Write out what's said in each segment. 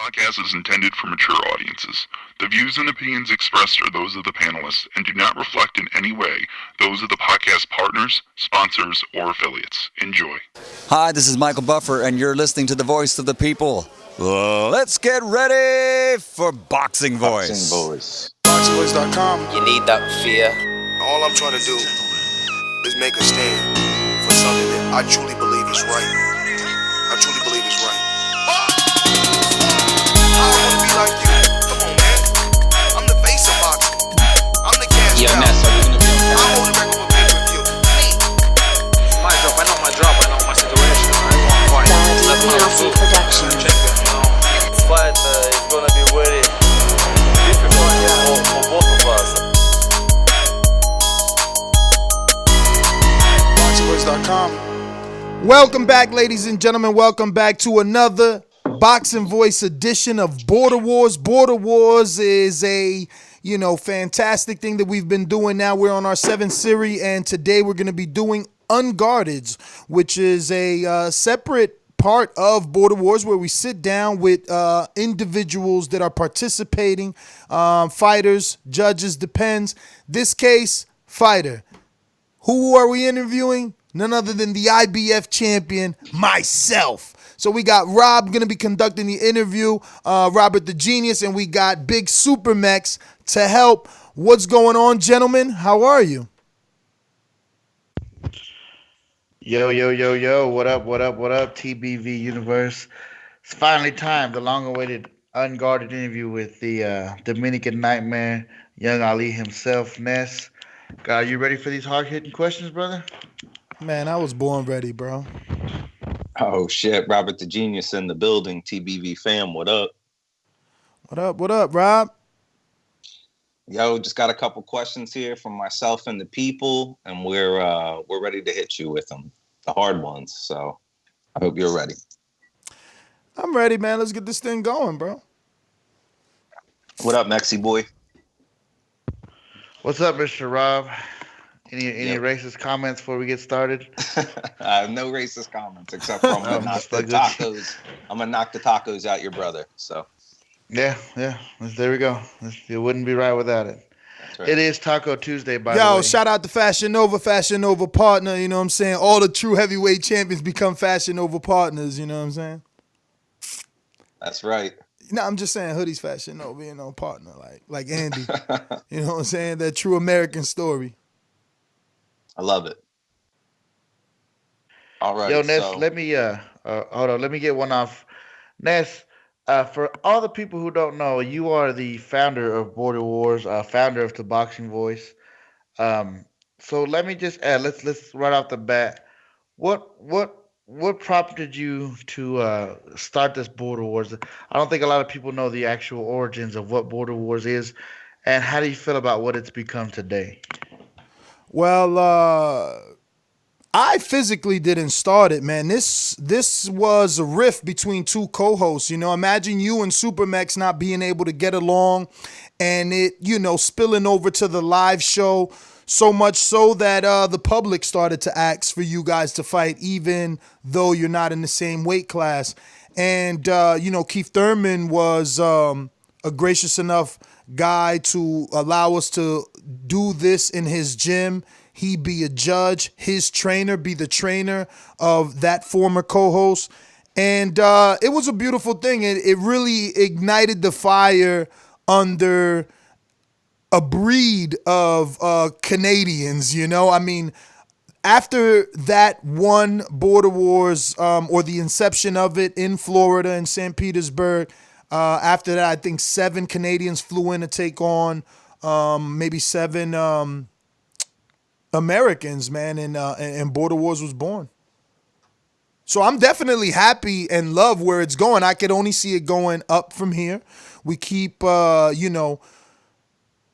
podcast is intended for mature audiences. The views and opinions expressed are those of the panelists and do not reflect in any way those of the podcast partners, sponsors, or affiliates. Enjoy. Hi, this is Michael Buffer, and you're listening to the voice of the people. Let's get ready for Boxing Voice. Boxingvoice.com. You need that fear. All I'm trying to do is make a stand for something that I truly believe is right. I truly believe it's right. I want to be like you. Come on, man. I'm the face of boxing. I'm the cash cow. Nes, I hold the record for pay-per-view. Me. my drop. I know my drop. I know my situation. I want to fight. That's my food. Champion, you know. Fight is gonna be very difficult for both of us. Boxingvoice.com. Welcome back, ladies and gentlemen. Welcome back to another Boxing Voice edition of Border Wars. Border Wars is a, fantastic thing that we've been doing now. We're on our 7th series, and today we're going to be doing Unguarded, which is a separate part of Border Wars where we sit down with individuals that are participating, fighters, judges, depends. This case, fighter. Who are we interviewing? None other than the IBF champion, myself. So we got Rob going to be conducting the interview, Robert the Genius, and we got Big Super Mex to help. What's going on, gentlemen? How are you? Yo. What up, TBV Universe. It's finally time, the long-awaited Unguarded interview with the Dominican Nightmare, Young Ali himself, Nes. Are you ready for these hard-hitting questions, brother? Man, I was born ready, bro. Oh, shit. Robert the Genius in the building. TBV fam, what up? What up, Rob? Yo, just got a couple questions here from myself and the people, and we're ready to hit you with them, the hard ones. So I hope you're ready. I'm ready, man. Let's get this thing going, bro. What up, Mexi boy? What's up, Mr. Rob? Any racist comments before we get started? I have no racist comments except for I'm gonna knock the tacos. I'm gonna knock the tacos out your brother. So yeah. There we go. It wouldn't be right without it. That's right. It is Taco Tuesday, by the way. Yo, shout out to Fashion Nova partner. You know what I'm saying? All the true heavyweight champions become Fashion Nova partners. You know what I'm saying? That's right. No, I'm just saying Hoodie's Fashion Nova, partner like Andy. You know what I'm saying? That true American story. I love it. All right. Yo, Nes, let me hold on. Let me get one off. Nes, for all the people who don't know, you are the founder of Border Wars, founder of Thaboxingvoice. So let me just let's right off the bat. What prompted you to start this Border Wars? I don't think a lot of people know the actual origins of what Border Wars is, and how do you feel about what it's become today? Well, I physically didn't start it, man. This was a rift between two co-hosts. Imagine you and Supermax not being able to get along, and it, spilling over to the live show. So much so that the public started to ask for you guys to fight, even though you're not in the same weight class. And Keith Thurman was a gracious enough guy to allow us to do this in his gym. He be a judge, his trainer be the trainer of that former co-host. And it was a beautiful thing. It really ignited the fire under a breed of Canadians, I mean, after that one Border Wars or the inception of it in Florida and St. Petersburg, after that, I think 7 Canadians flew in to take on maybe 7 Americans, man, and Border Wars was born. So I'm definitely happy and love where it's going. I could only see it going up from here. We keep,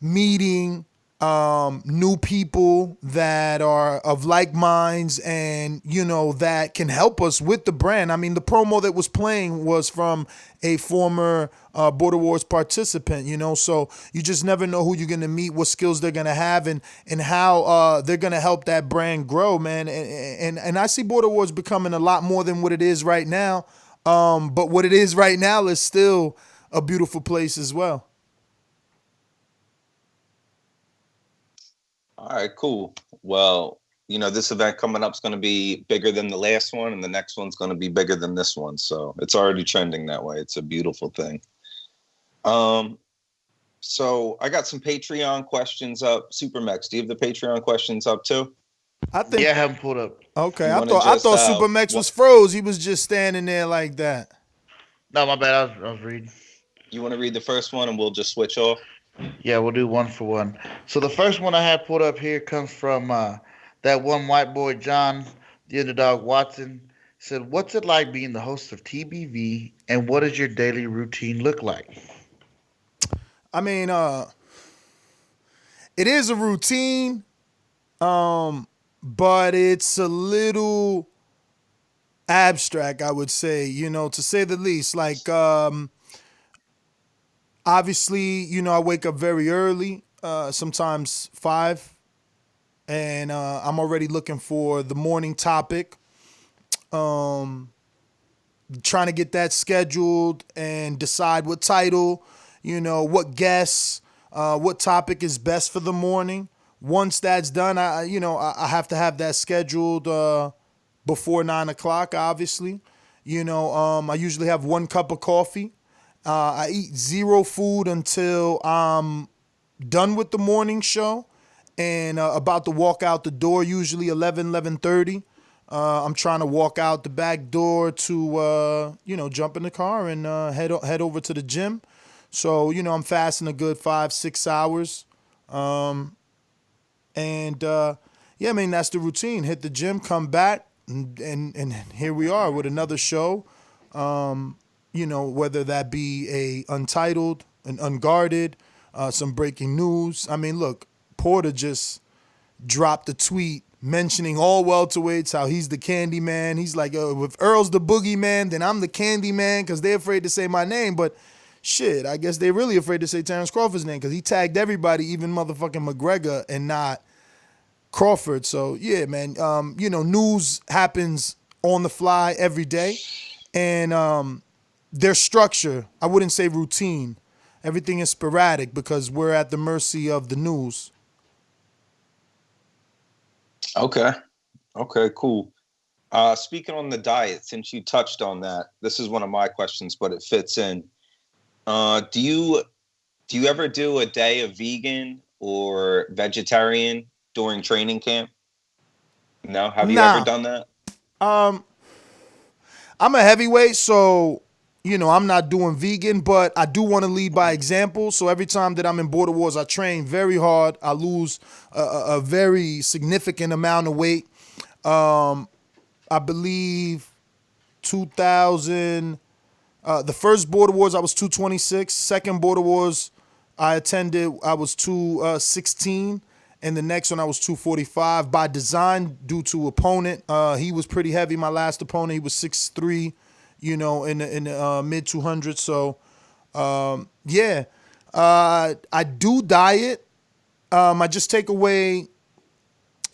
meeting new people that are of like minds and, that can help us with the brand. I mean, the promo that was playing was from a former Border Wars participant, so you just never know who you're going to meet, what skills they're going to have, and how they're going to help that brand grow, man. And I see Border Wars becoming a lot more than what it is right now. But what it is right now is still a beautiful place as well. All right, cool. Well, this event coming up is going to be bigger than the last one, and the next one's going to be bigger than this one. So it's already trending that way. It's a beautiful thing. So I got some Patreon questions up. Supermax, do you have the Patreon questions up too? I think. Yeah, I haven't pulled up. Okay, You I wanna thought just, Supermax was froze. He was just standing there like that. No, my bad. I was reading. You want to read the first one, and we'll just switch off? Yeah, we'll do one for one. So the first one I have pulled up here comes from that one white boy, John, the Underdog Watson. Said, "What's it like being the host of TBV, and what does your daily routine look like?" I mean, it is a routine, but it's a little abstract, I would say, to say the least. Like, obviously, I wake up very early, sometimes 5, and I'm already looking for the morning topic. Trying to get that scheduled and decide what title, what guests, what topic is best for the morning. Once that's done, I have to have that scheduled before 9 o'clock. Obviously, I usually have 1 cup of coffee. I eat zero food until I'm done with the morning show and about to walk out the door, usually 11:30. I'm trying to walk out the back door to, jump in the car and head over to the gym. So, I'm fasting a good 5-6 hours. Yeah, I mean, that's the routine. Hit the gym, come back, and here we are with another show. Whether that be a Untitled, an Unguarded, some breaking news. I mean, look, Porter just dropped a tweet mentioning all welterweights, how he's the candy man. He's like, if Earl's the boogeyman, then I'm the candy man because they're afraid to say my name. But shit, I guess they're really afraid to say Terrence Crawford's name because he tagged everybody, even motherfucking McGregor, and not Crawford. So, yeah, man, news happens on the fly every day. And their structure, I wouldn't say routine. Everything is sporadic because we're at the mercy of the news. Okay, cool. Speaking on the diet, since you touched on that, this is one of my questions, but it fits in. Do you ever do a day of vegan or vegetarian during training camp? No, have you ever done that? I'm a heavyweight, so I'm not doing vegan, but I do want to lead by example. So every time that I'm in Border Wars, I train very hard. I lose a very significant amount of weight. I believe 2000. The first Border Wars, I was 226. Second Border Wars, I attended, I was 216. And the next one, I was 245 by design due to opponent. He was pretty heavy. My last opponent, he was 6'3", in the mid 200s. So, yeah. I do diet. I just take away,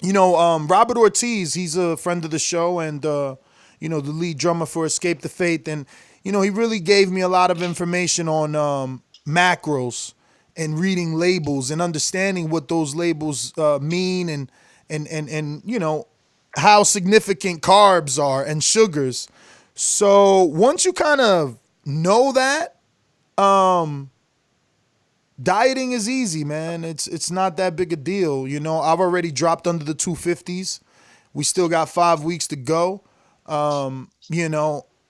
Robert Ortiz, he's a friend of the show and, the lead drummer for Escape the Faith. And, he really gave me a lot of information on macros and reading labels and understanding what those labels mean and how significant carbs are and sugars. So once you kind of know that, dieting is easy, man. It's not that big a deal. I've already dropped under the 250s. We still got 5 weeks to go. I'm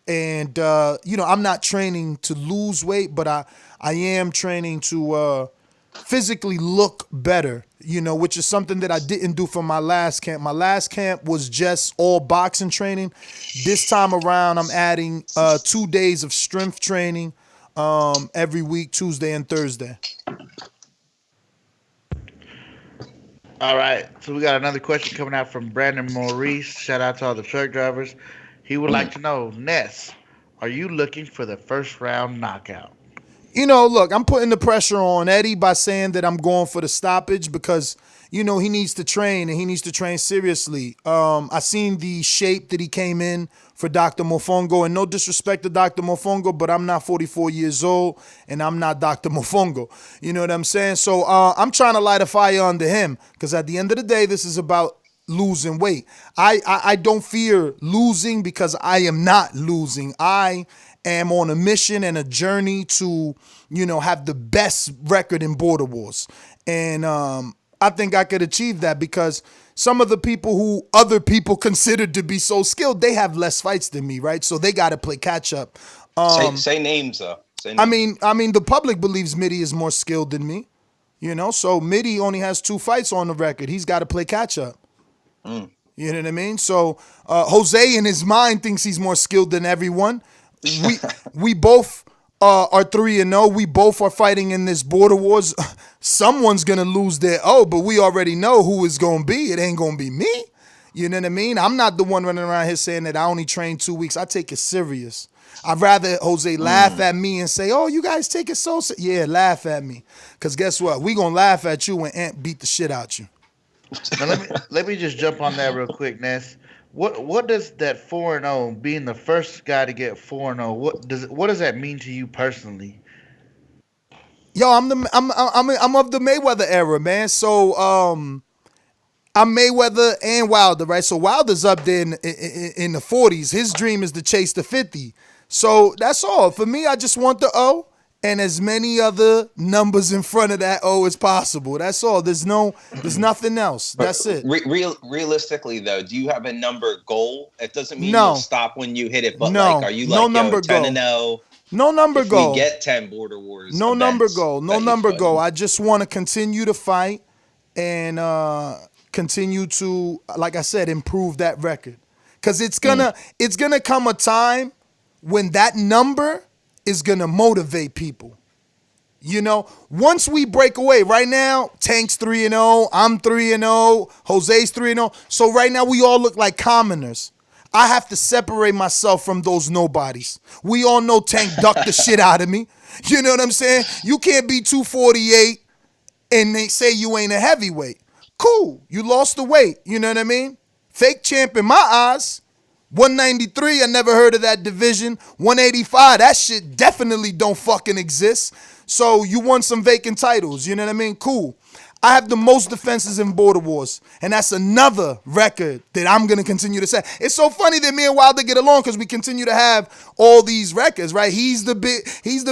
not training to lose weight, but I am training to physically look better, which is something that I didn't do for my last camp. My last camp was just all boxing training. This time around, I'm adding 2 days of strength training every week, Tuesday and Thursday. All right, so we got another question coming out from Brandon Maurice. Shout out to all the truck drivers. He would like to know, Nes, are you looking for the first round knockout? Look, I'm putting the pressure on Eddie by saying that I'm going for the stoppage because, he needs to train and he needs to train seriously. I seen the shape that he came in for Dr. Mofongo, and no disrespect to Dr. Mofongo, but I'm not 44 years old and I'm not Dr. Mofongo. You know what I'm saying? So I'm trying to light a fire under him because at the end of the day, this is about losing weight. I don't fear losing because I am not losing. I am on a mission and a journey to, have the best record in Border Wars. And I think I could achieve that because some of the people who other people considered to be so skilled, they have less fights than me, right? So they got to play catch up. Say names, though. I mean, the public believes Mide is more skilled than me, So Mide only has 2 fights on the record. He's got to play catch up. You know what I mean? So Jose in his mind thinks he's more skilled than everyone. We both are 3-0. We both are fighting in this Border Wars. Someone's gonna lose their but we already know who it's gonna be. It ain't gonna be me. You know what I mean? I'm not the one running around here saying that I only train 2 weeks. I take it serious. I'd rather Jose laugh at me and say, "Oh, you guys take it so serious." Yeah, laugh at me. Cause guess what? We gonna laugh at you when Ant beat the shit out you. Now let me just jump on that real quick, Nes. What does that 4-0 being the first guy to get 4-0? What does that mean to you personally? Yo, I'm of the Mayweather era, man. So I'm Mayweather and Wilder, right? So Wilder's up there in the 40s. His dream is to chase the 50. So that's all. For me, I just want the O and as many other numbers in front of that O as possible. That's all. There's nothing else. That's it. Realistically, though, do you have a number goal? It doesn't mean No. you'll stop when you hit it, but No. are you No like, number 10-0? No number If goal. we get 10 Border Wars No events number goal. No that you number fight goal. in. I just want to continue to fight and continue to, like I said, improve that record. Because it's gonna come a time when that number is gonna motivate people. Once we break away, right now, Tank's 3-0, I'm 3-0, Jose's 3-0. So right now we all look like commoners. I have to separate myself from those nobodies. We all know Tank ducked the shit out of me. You know what I'm saying? You can't be 248 and they say you ain't a heavyweight. Cool, you lost the weight. You know what I mean? Fake champ in my eyes. 193, I never heard of that division. 185, that shit definitely don't fucking exist. So you won some vacant titles, you know what I mean? Cool. I have the most defenses in Border Wars, and that's another record that I'm going to continue to set. It's so funny that me and Wilder get along because we continue to have all these records, right? He's the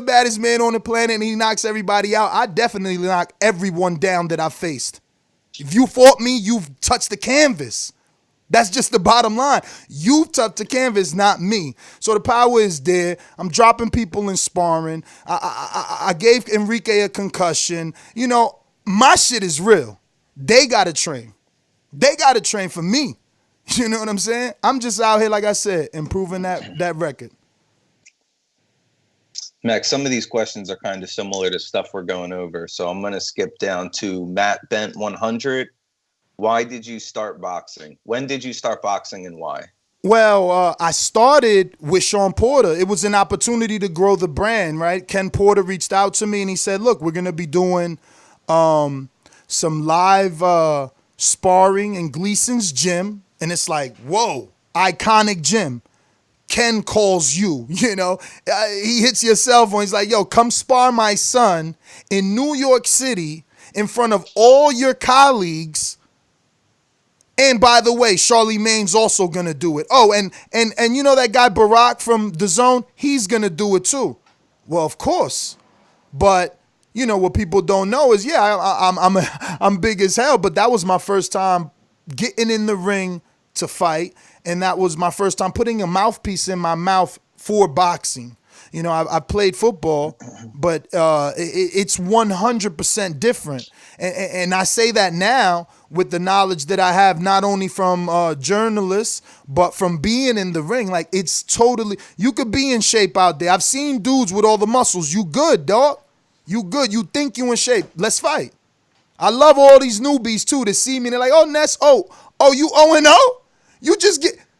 baddest man on the planet, and he knocks everybody out. I definitely knock everyone down that I've faced. If you fought me, you've touched the canvas. That's just the bottom line. You've touched the canvas, not me. So the power is there. I'm dropping people in sparring. I gave Enrique a concussion. My shit is real. They got to train. They got to train for me. You know what I'm saying? I'm just out here, like I said, improving that record. Max, some of these questions are kind of similar to stuff we're going over. So I'm going to skip down to Matt Bent 100. Why did you start boxing? When did you start boxing and why? Well, I started with Shawn Porter. It was an opportunity to grow the brand, right? Ken Porter reached out to me and he said, look, we're going to be doing some live sparring in Gleason's gym. And it's like, whoa, iconic gym. Ken calls you, he hits your cell phone. He's like, yo, come spar my son in New York City in front of all your colleagues. And by the way, Charlemagne's also gonna do it. Oh, and that guy Barack from Dazn, he's gonna do it too. Well, of course. But what people don't know is, I'm big as hell. But that was my first time getting in the ring to fight, and that was my first time putting a mouthpiece in my mouth for boxing. I played football, but it's 100% different. And I say that now with the knowledge that I have not only from journalists, but from being in the ring. Like, it's totally, you could be in shape out there. I've seen dudes with all the muscles. You good, dog. You good. You think you in shape. Let's fight. I love all these newbies, too, that see me. They're like, oh, Nes, you 0-0?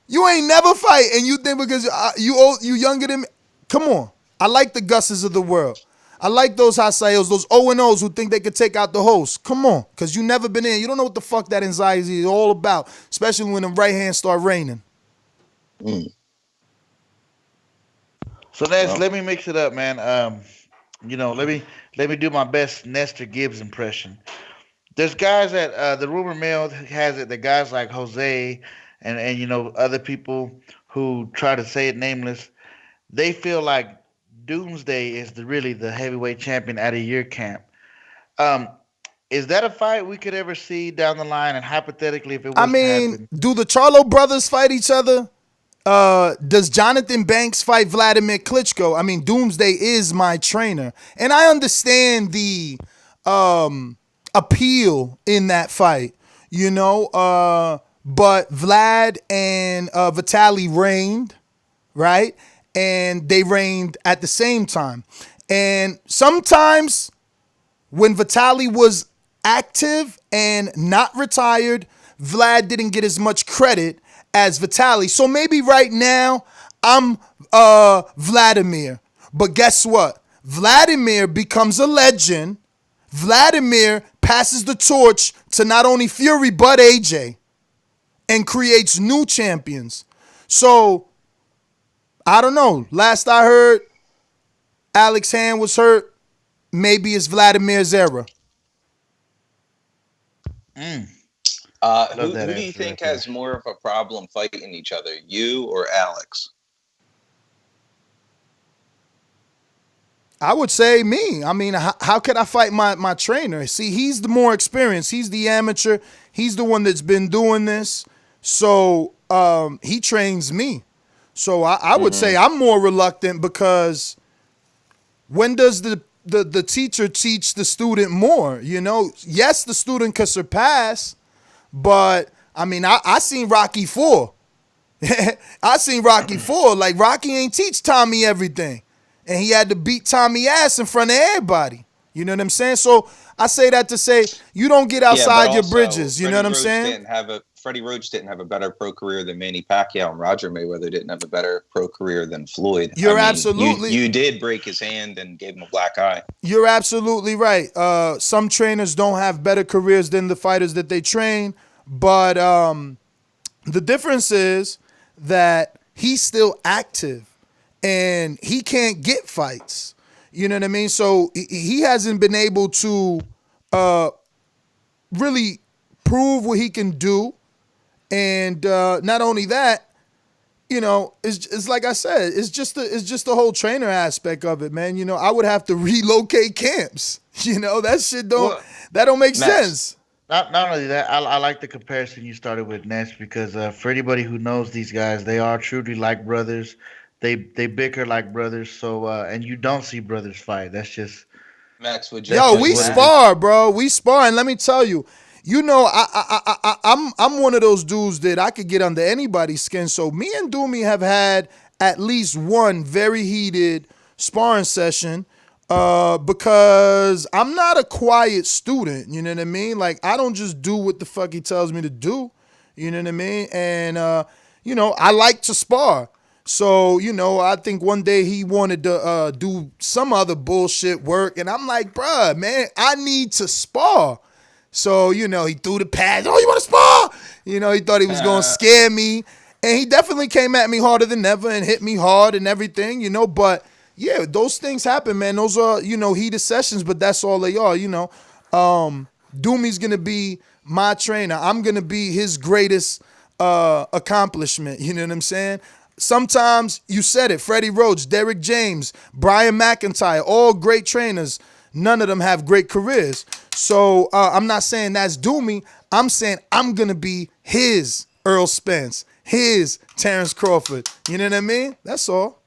You ain't never fight. And you think because you younger than me. Come on. I like the Gusses of the world. I like those Hasayos, those O&Os who think they could take out the host. Come on, because you never been in. You don't know what the fuck that anxiety is all about, especially when the right hands start raining. So Nes, let me mix it up, man. Let me do my best Nestor Gibbs impression. There's guys that the rumor mill has it that guys like Jose and other people who try to say it nameless, they feel like Doomsday is really the heavyweight champion out of your camp. Um, is that a fight we could ever see down the line? And hypothetically, if it I was to mean, happen, do the Charlo brothers fight each other? Does Jonathan Banks fight Vladimir Klitschko? I mean, Doomsday is my trainer, and I understand the appeal in that fight, but Vlad and Vitaly reigned, right? And they reigned at the same time. And sometimes when Vitaly was active and not retired, Vlad didn't get as much credit as Vitaly. So maybe right now I'm Vladimir. But guess what? Vladimir becomes a legend. Vladimir passes the torch to not only Fury but AJ and creates new champions. So I don't know. Last I heard, Alex Hand was hurt. Maybe it's Vladimir's era. Who do you think has more of a problem fighting each other, you or Alex? I would say me. I mean, how could I fight my trainer? See, he's the more experienced. He's the amateur. He's the one that's been doing this. So he trains me. So I would say I'm more reluctant because when does the teacher teach the student more? Yes, the student could surpass, but I mean, I seen Rocky 4. I seen Rocky 4. Like, Rocky ain't teach Tommy everything. And he had to beat Tommy ass in front of everybody. You know what I'm saying? So I say that to say you don't get outside your bridges. You know what I'm saying? Freddie Roach didn't have a better pro career than Manny Pacquiao, and Roger Mayweather didn't have a better pro career than Floyd. Absolutely. You did break his hand and gave him a black eye. You're absolutely right. Some trainers don't have better careers than the fighters that they train, but the difference is that he's still active and he can't get fights. You know what I mean? So he hasn't been able to really prove what he can do. And not only that, it's like I said, it's just the whole trainer aspect of it, man. I would have to relocate camps. That shit don't make sense. Not only that, I like the comparison you started with Nes because for anybody who knows these guys, they are truly like brothers. They bicker like brothers. So and you don't see brothers fight. That's just Max. We spar, bro. We spar, and let me tell you. I'm one of those dudes that I could get under anybody's skin. So me and Doomy have had at least one very heated sparring session because I'm not a quiet student. You know what I mean? Like, I don't just do what the fuck he tells me to do. You know what I mean? And, I like to spar. So, I think one day he wanted to do some other bullshit work. And I'm like, bruh, man, I need to spar. So, he threw the pads. Oh, you want to spar? He thought he was going to scare me. And he definitely came at me harder than ever and hit me hard and everything, But, yeah, those things happen, man. Those are, heated sessions, but that's all they are, Doomy's going to be my trainer. I'm going to be his greatest accomplishment. You know what I'm saying? Sometimes, you said it, Freddie Roach, Derek James, Brian McIntyre, all great trainers. None of them have great careers. So I'm not saying that's Doomy. I'm saying I'm going to be his Earl Spence, his Terrence Crawford. You know what I mean? That's all.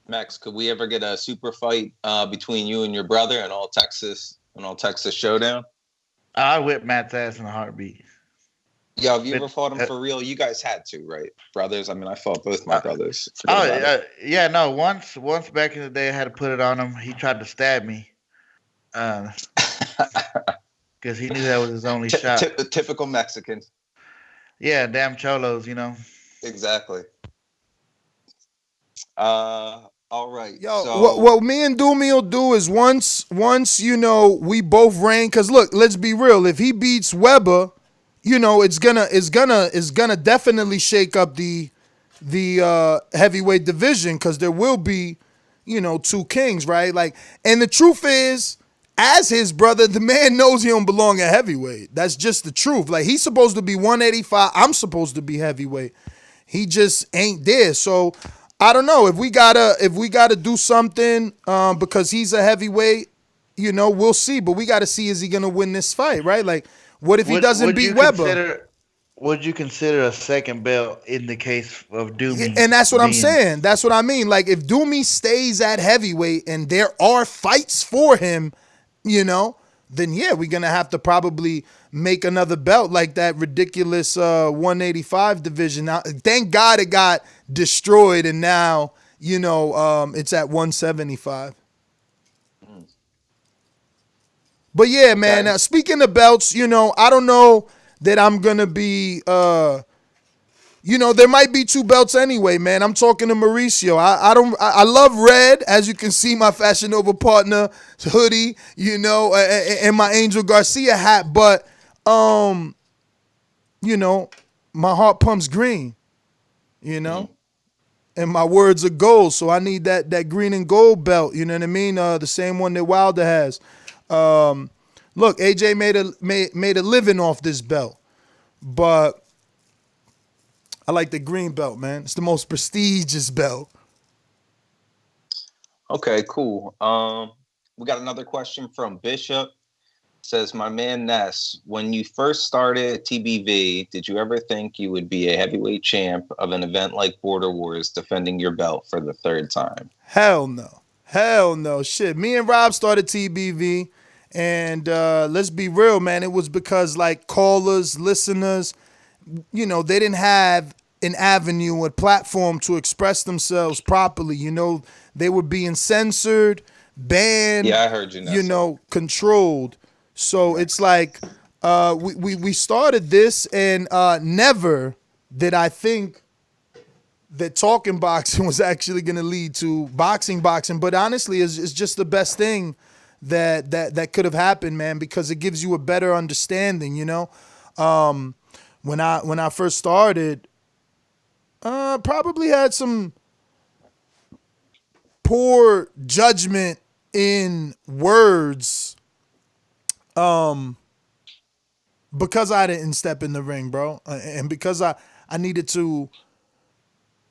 Max, could we ever get a super fight between you and your brother, an all Texas showdown? I whip Matt's ass in a heartbeat. Yo, have you ever fought him for real? You guys had to, right? Brothers? I mean, I fought both my brothers. Once back in the day, I had to put it on him. He tried to stab me. Because he knew that was his only shot. Typical Mexican. Yeah, damn cholos, Exactly. All All right. Yo, So what me and Doomy will do is once we both reign. Cause look, let's be real. If he beats Weber, it's gonna definitely shake up the heavyweight division because there will be, two kings, right? Like, and the truth is, as his brother, the man knows he don't belong at heavyweight. That's just the truth. Like, he's supposed to be 185. I'm supposed to be heavyweight. He just ain't there. So I don't know if we gotta do something because he's a heavyweight. We'll see. But we gotta see, is he gonna win this fight, right? Like, what if he doesn't Would beat you Weber? consider? Would you consider a second belt in the case of Yeah, Doomy and that's what I'm being? saying. That's what I mean. Like, if Doomy stays at heavyweight and there are fights for him, then yeah, we're gonna have to probably make another belt like that ridiculous 185 division. Now, thank God it got destroyed, and now it's at 175. But yeah, man. okay. Speaking of belts, I don't know that I'm gonna be. There might be two belts anyway, man. I'm talking to Mauricio. I love red, as you can see, my Fashion Nova partner hoodie, and my Angel Garcia hat. But my heart pumps green, and my words are gold. So I need that green and gold belt. You know what I mean? The same one that Wilder has. Look, AJ made a living off this belt, but I like the green belt, man. It's the most prestigious belt. Okay, cool. We got another question from Bishop. Says, my man Ness, when you first started TBV, did you ever think you would be a heavyweight champ of an event like Border Wars defending your belt for the third time? Hell no. Hell no. Shit. Me and Rob started TBV, and let's be real, man. It was because, like, callers, listeners, they didn't have an avenue, a platform to express themselves properly. They were being censored, banned, Yeah, I heard you, Ness. controlled. So it's like we started this, and never did I think that talking boxing was actually going to lead to boxing. But honestly, it's just the best thing that could have happened, man, because it gives you a better understanding. When I first started, probably had some poor judgment in words, because I didn't step in the ring, bro, and because I needed to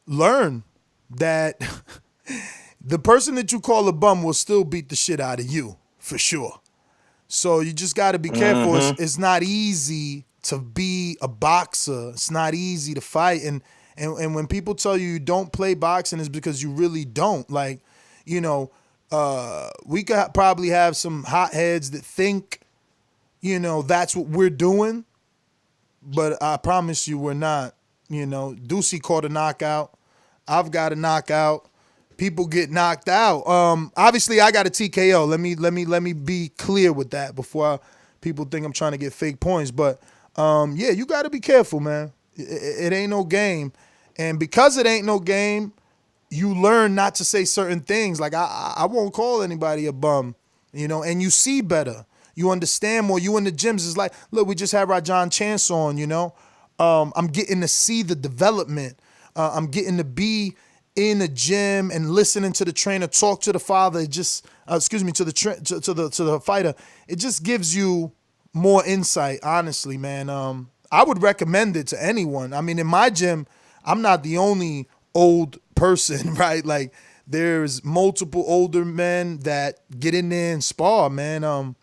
learn that the person that you call a bum will still beat the shit out of you for sure. So you just got to be careful. It's not easy to be a boxer. It's not easy to fight. And when people tell you don't play boxing, it's because you really don't. Like, we could probably have some hotheads that think, that's what we're doing. But I promise you we're not. Ducey caught a knockout. I've got a knockout. People get knocked out. Obviously, I got a TKO. Let me be clear with that before people think I'm trying to get fake points. But yeah, you got to be careful, man. It ain't no game, and because it ain't no game, you learn not to say certain things. Like I won't call anybody a bum, and you see better. You understand more. You in the gyms is like, look, we just had Rajan Chance on. I'm getting to see the development. I'm getting to be in the gym and listening to the trainer talk to the father. It just, to the fighter. It just gives you more insight. Honestly, man. I would recommend it to anyone. I mean, in my gym, I'm not the only old person, right? Like, there's multiple older men that get in there and spar, man.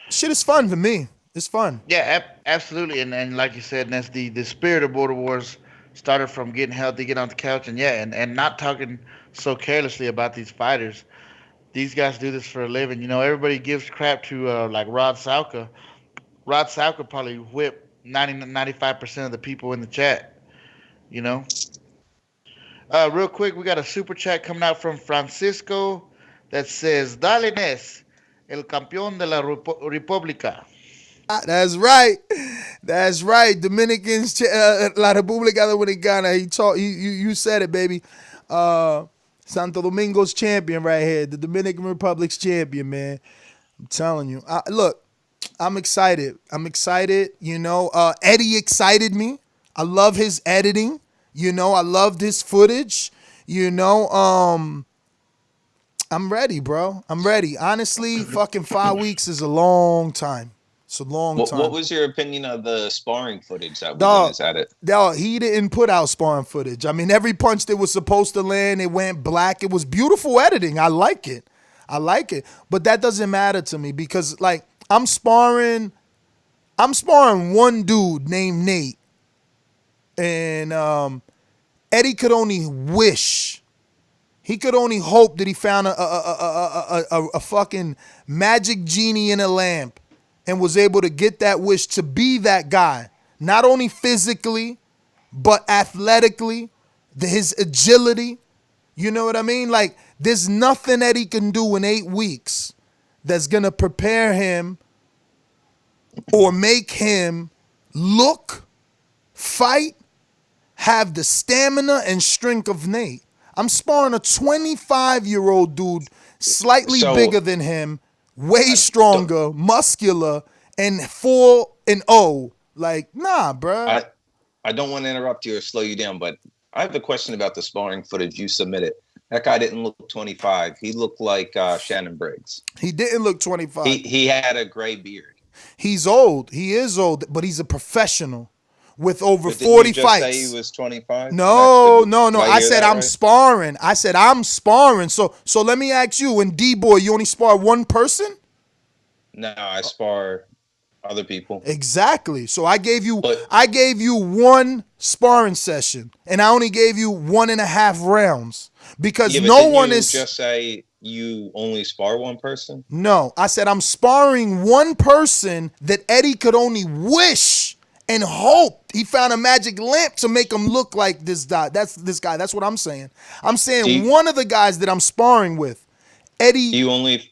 Shit is fun for me. It's fun. Yeah, absolutely. And like you said, that's the spirit of Border Wars started from getting healthy, get on the couch, and yeah, and not talking so carelessly about these fighters. These guys do this for a living. Everybody gives crap to like Rod Salka. Rod Salka probably whipped 95% of the people in the chat. You know. Real quick, we got a super chat coming out from Francisco that says, "Dale Nes, el campeón de la República." That's right. That's right. Dominicans, La República Dominicana. You said it, baby. Santo Domingo's champion right here, the Dominican Republic's champion, man. I'm telling you. Look, I'm excited. You know, Eddie excited me. I love his editing. You know, I loved his footage. You know, I'm ready, bro. I'm ready. Honestly, fucking 5 weeks is a long time. It's a long time. What was your opinion of the sparring footage that Dog, was at it? dog, he didn't put out sparring footage. I mean, every punch that was supposed to land, it went black. It was beautiful editing. I like it. But that doesn't matter to me because, like, I'm sparring one dude named Nate. And Eddie could only wish. He could only hope that he found a fucking magic genie in a lamp and was able to get that wish to be that guy. Not only physically, but athletically, his agility. You know what I mean? Like, there's nothing Eddie can do in 8 weeks that's going to prepare him or make him look, fight, have the stamina and strength of Nate. I'm sparring a 25-year-old dude, slightly bigger than him, way stronger, muscular, and 4-0. Like, nah, bruh. I don't want to interrupt you or slow you down, but I have a question about the sparring footage you submitted. That guy didn't look 25. He looked like Shannon Briggs. He didn't look 25. He had a gray beard. He's old. He is old, but he's a professional with over But 40 didn't you just fights. say he was 25? No. I said I'm right? sparring. So let me ask you, in D-Boy, you only spar one person? No, I spar other people. Exactly. So I gave you But- one sparring session, and I only gave you 1.5 rounds because Yeah, but no didn't one you is. just say you only spar one person? No, I said I'm sparring one person that Eddie could only wish and hope he found a magic lamp to make him look like this guy. That's this guy. That's what I'm saying. I'm saying one of the guys that I'm sparring with, Eddie. Do you only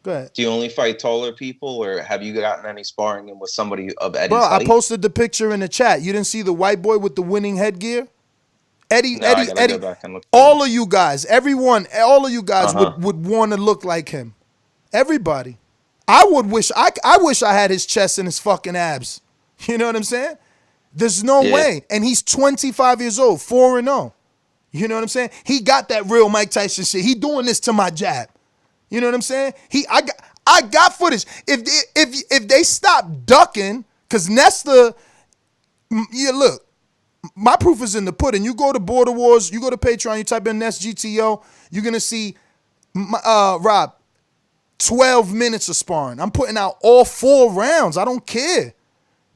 Go ahead. Do you only fight taller people, or have you gotten any sparring in with somebody of Eddie's Bro, height? I posted the picture in the chat. You didn't see the white boy with the winning headgear? Eddie, No, I gotta go back and look. all of you guys, all of you guys Uh-huh. would want to look like him. Everybody. I wish I had his chest and his fucking abs. You know what I'm saying? There's no way. And he's 25 years old, 4-0. You know what I'm saying? He got that real Mike Tyson shit. He doing this to my jab. You know what I'm saying? I got footage. If they stop ducking, because Nesta, yeah, look, my proof is in the pudding. You go to Border Wars, you go to Patreon, you type in Nest GTO, you're gonna see Rob, 12 minutes of sparring. I'm putting out all 4 rounds. I don't care.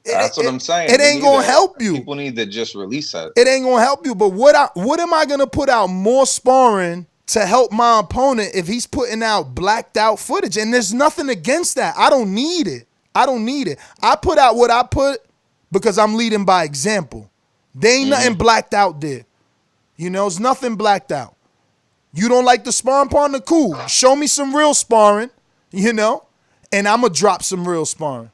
That's what I'm saying. It ain't gonna help you. People need to just release that. It ain't gonna help you. But what am I gonna put out more sparring to help my opponent if he's putting out blacked out footage? And there's nothing against that. I don't need it. I put out what I put because I'm leading by example. There ain't nothing blacked out there. You know, it's nothing blacked out. You don't like the sparring partner? Cool. Show me some real sparring, you know, and I'm gonna drop some real sparring.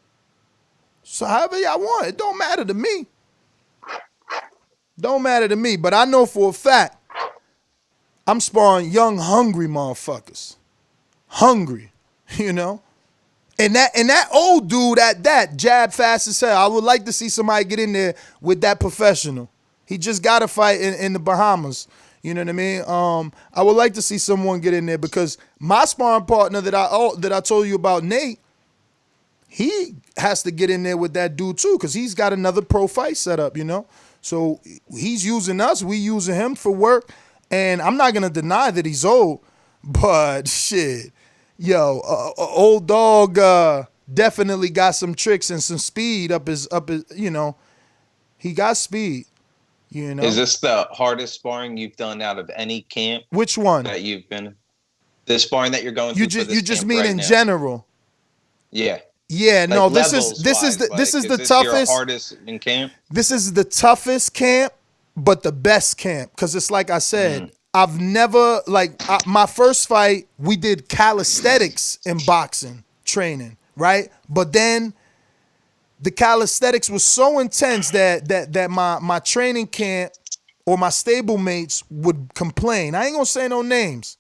So however y'all want, it don't matter to me. Don't matter to me, but I know for a fact I'm sparring young, hungry motherfuckers. Hungry, you know? And that old dude at that jab fast as hell. I would like to see somebody get in there with that professional. He just got a fight in the Bahamas. You know what I mean? I would like to see someone get in there because my sparring partner that I told you about, Nate, he has to get in there with that dude too because he's got another pro fight set up, you know? So he's using us. We using him for work. And I'm not going to deny that he's old, but shit, yo, old dog definitely got some tricks and some speed up his, you know, he got speed, you know. Is this the hardest sparring you've done out of any camp? Which one? That you've been, the sparring that you're going through. You just mean right in now? general? Yeah. Yeah, Like no, this is the your toughest. hardest in camp. This is the toughest camp, but the best camp. Cause it's like I said, I've never my first fight, we did calisthenics in boxing training, right? But then the calisthenics was so intense that my training camp or my stablemates would complain. I ain't gonna say no names.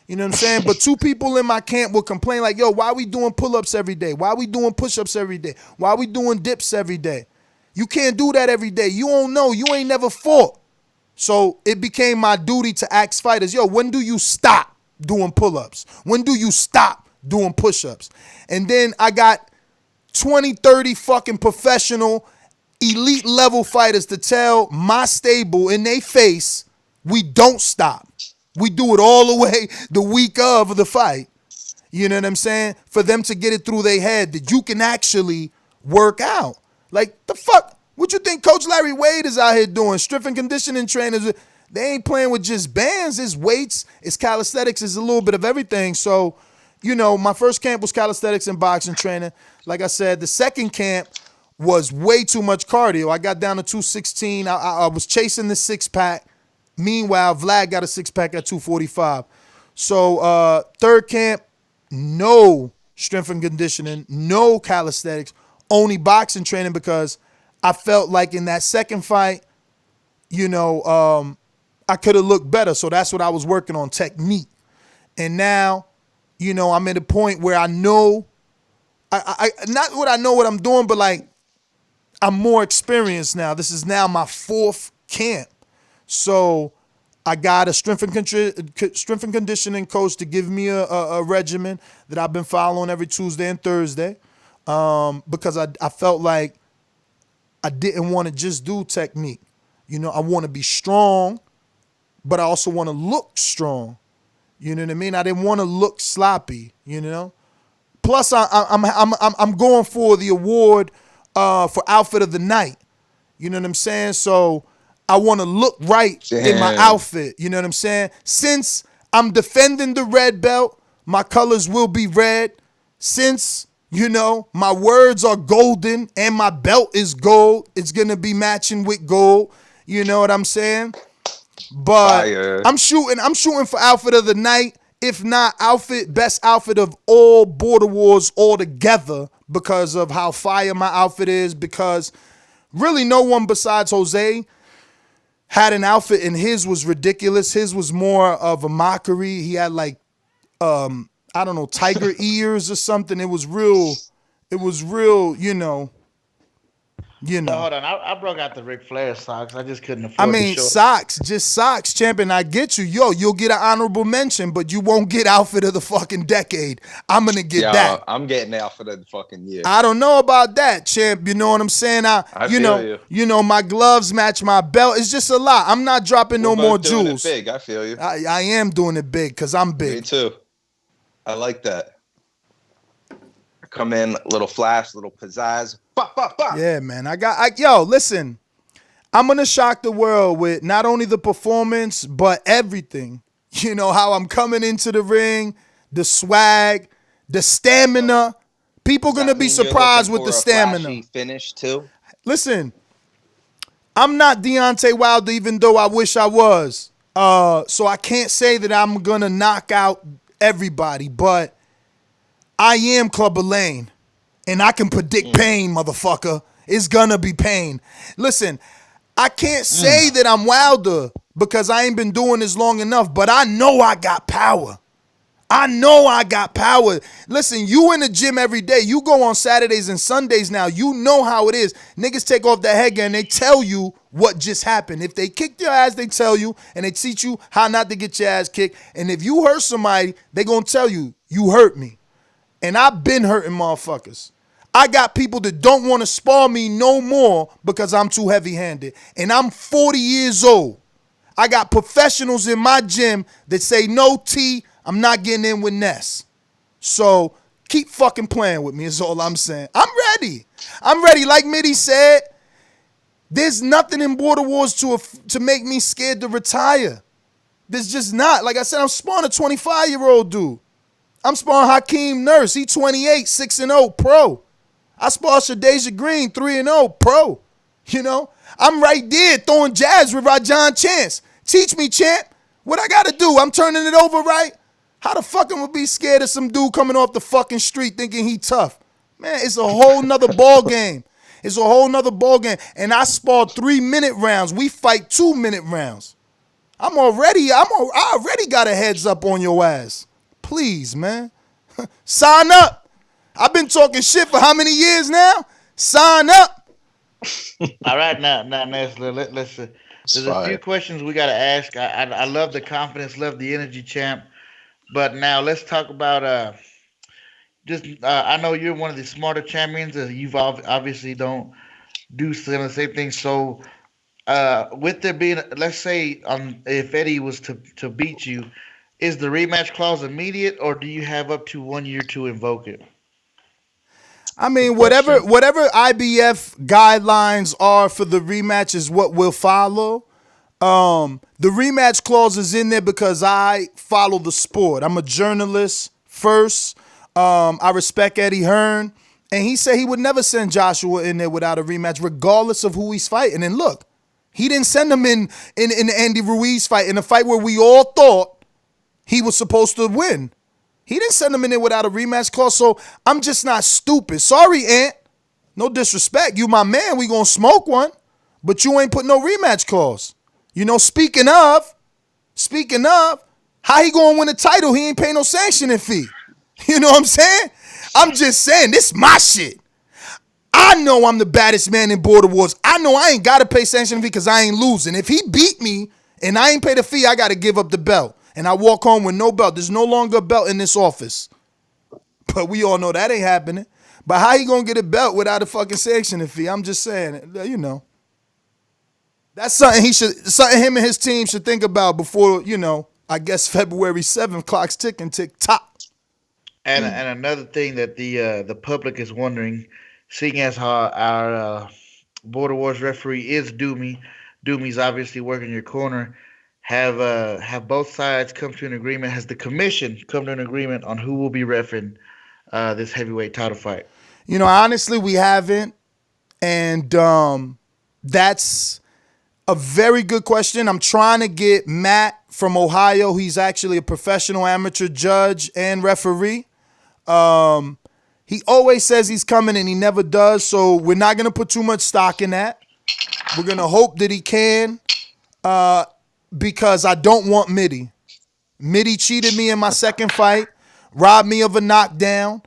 You know what I'm saying? But two people in my camp would complain like, yo, why we doing pull-ups every day? Why we doing push-ups every day? Why we doing dips every day? You can't do that every day. You don't know. You ain't never fought. So it became my duty to ask fighters, yo, when do you stop doing pull-ups? When do you stop doing push-ups? And then I got 20, 30 fucking professional, elite level fighters to tell my stable in their face, we don't stop. We do it all the way the week of the fight. You know what I'm saying? For them to get it through their head that you can actually work out. Like, the fuck? What you think Coach Larry Wade is out here doing? Strength and conditioning trainers. They ain't playing with just bands. It's weights. It's calisthenics. It's a little bit of everything. So, you know, my first camp was calisthenics and boxing training. Like I said, the second camp was way too much cardio. I got down to 216. I was chasing the six-pack. Meanwhile, Vlad got a six-pack at 245. So third camp, no strength and conditioning, no calisthenics, only boxing training because I felt like in that second fight, you know, I could have looked better. So that's what I was working on, technique. And now, you know, I'm at a point where I know, I not what I know what I'm doing, but like I'm more experienced now. This is now my fourth camp. So I got a strength and conditioning coach to give me a regimen that I've been following every Tuesday and Thursday because I felt like I didn't want to just do technique. You know, I want to be strong, but I also want to look strong. You know what I mean? I didn't want to look sloppy, you know? Plus, I'm going for the award for outfit of the night. You know what I'm saying? So I want to look right in my outfit. You know what I'm saying? Since I'm defending the red belt, my colors will be red. Since, you know, my words are golden and my belt is gold, it's going to be matching with gold. You know what I'm saying? But Fire. I'm shooting for outfit of the night. If not best outfit of all Border Wars all together because of how fire my outfit is, because really no one besides Jose had an outfit and his was ridiculous. His was more of a mockery. He had like, I don't know, tiger ears or something. It was real, you know. Hold on, I broke out the Ric Flair socks. I just couldn't afford. I mean, just socks, champion. I get you. Yo, you'll get an honorable mention, but you won't get outfit of the fucking decade. I'm gonna get that. I'm getting outfit of the fucking year. I don't know about that, champ. You know what I'm saying? You know, my gloves match my belt. It's just a lot. I'm not dropping no more jewels. Big, I feel you. I am doing it big because I'm big. Me too. I like that. Come in, little flash, little pizzazz. Bah, bah, bah. Yeah, man. Yo, listen. I'm going to shock the world with not only the performance, but everything. You know, how I'm coming into the ring, the swag, the stamina. People going to be surprised with the stamina. Finish too? Listen, I'm not Deontay Wilder, even though I wish I was. So I can't say that I'm going to knock out everybody, but I am Clubber Lane, and I can predict pain, motherfucker. It's gonna be pain. Listen, I can't say that I'm Wilder because I ain't been doing this long enough, but I know I got power. I know I got power. Listen, you in the gym every day. You go on Saturdays and Sundays now. You know how it is. Niggas take off their headgear and they tell you what just happened. If they kicked your ass, they tell you, and they teach you how not to get your ass kicked. And if you hurt somebody, they gonna tell you, you hurt me. And I've been hurting motherfuckers. I got people that don't want to spar me no more because I'm too heavy-handed. And I'm 40 years old. I got professionals in my gym that say, no, T, I'm not getting in with Nes. So keep fucking playing with me is all I'm saying. I'm ready. I'm ready. Like Mide said, there's nothing in Border Wars to make me scared to retire. There's just not. Like I said, I'm sparring a 25-year-old dude. I'm sparring Hakeem Nurse. He 28, 6-0, pro. I spar Shadeja Green, 3-0, pro. You know? I'm right there throwing jabs with Rajan Chance. Teach me, champ. What I got to do? I'm turning it over, right? How the fuck am I be scared of some dude coming off the fucking street thinking he tough? Man, it's a whole nother ball game. It's a whole nother ballgame. And I sparred 3-minute rounds. We fight 2-minute rounds. I already got a heads up on your ass. Please, man. Sign up. I've been talking shit for how many years now? Sign up. All right, now, Nes, listen. There's a few questions we got to ask. I love the confidence, love the energy, champ. But now let's talk about just. I know you're one of the smarter champions. You've obviously don't do some of the same things. So, with there being, let's say, if Eddie was to beat you, is the rematch clause immediate, or do you have up to 1 year to invoke it? I mean, whatever IBF guidelines are for the rematch is what we'll follow. The rematch clause is in there because I follow the sport. I'm a journalist first. I respect Eddie Hearn, and he said he would never send Joshua in there without a rematch, regardless of who he's fighting. And look, he didn't send him in the Andy Ruiz fight, in a fight where we all thought he was supposed to win. He didn't send him in there without a rematch clause, so I'm just not stupid. Sorry, Ant. No disrespect. You my man. We gonna smoke one, but you ain't put no rematch clause. You know, speaking of, how he gonna win a title? He ain't pay no sanctioning fee. You know what I'm saying? I'm just saying, this my shit. I know I'm the baddest man in Border Wars. I know I ain't gotta pay sanctioning fee because I ain't losing. If he beat me and I ain't pay the fee, I gotta give up the belt. And I walk home with no belt. There's no longer a belt in this office. But we all know that ain't happening. But how he gonna get a belt without a fucking sanctioning fee? I'm just saying, you know. That's something him and his team should think about before, you know, I guess February 7th, clock's ticking, tick tock. And another thing that the public is wondering, seeing as how our Border Wars referee is Doomy's obviously working your corner. Have both sides come to an agreement? Has the commission come to an agreement on who will be reffing this heavyweight title fight? You know, honestly, we haven't, and that's a very good question. I'm trying to get Matt from Ohio. He's actually a professional amateur judge and referee. He always says he's coming and he never does, so we're not going to put too much stock in that. We're going to hope that he can, because I don't want Mide. Mide cheated me in my second fight, robbed me of a knockdown,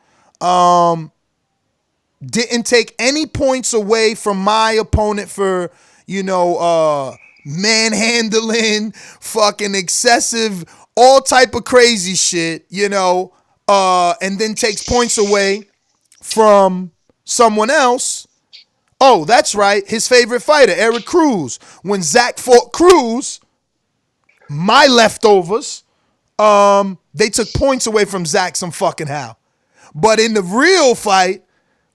didn't take any points away from my opponent for, you know, manhandling, fucking excessive, all type of crazy shit, you know, and then takes points away from someone else. Oh, that's right, his favorite fighter, Eric Cruz. When Zach fought Cruz, my leftovers, they took points away from Zach some fucking how. But in the real fight,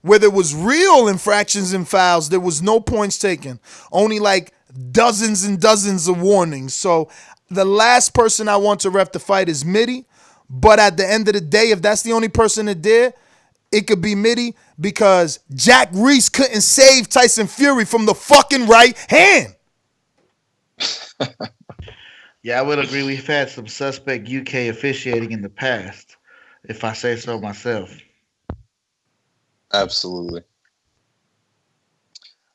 where there was real infractions and fouls, there was no points taken. Only like dozens and dozens of warnings. So the last person I want to ref the fight is Mide. But at the end of the day, if that's the only person that did, it could be Mide, because Jack Reese couldn't save Tyson Fury from the fucking right hand. Yeah, I will agree. We've had some suspect UK officiating in the past, if I say so myself. Absolutely.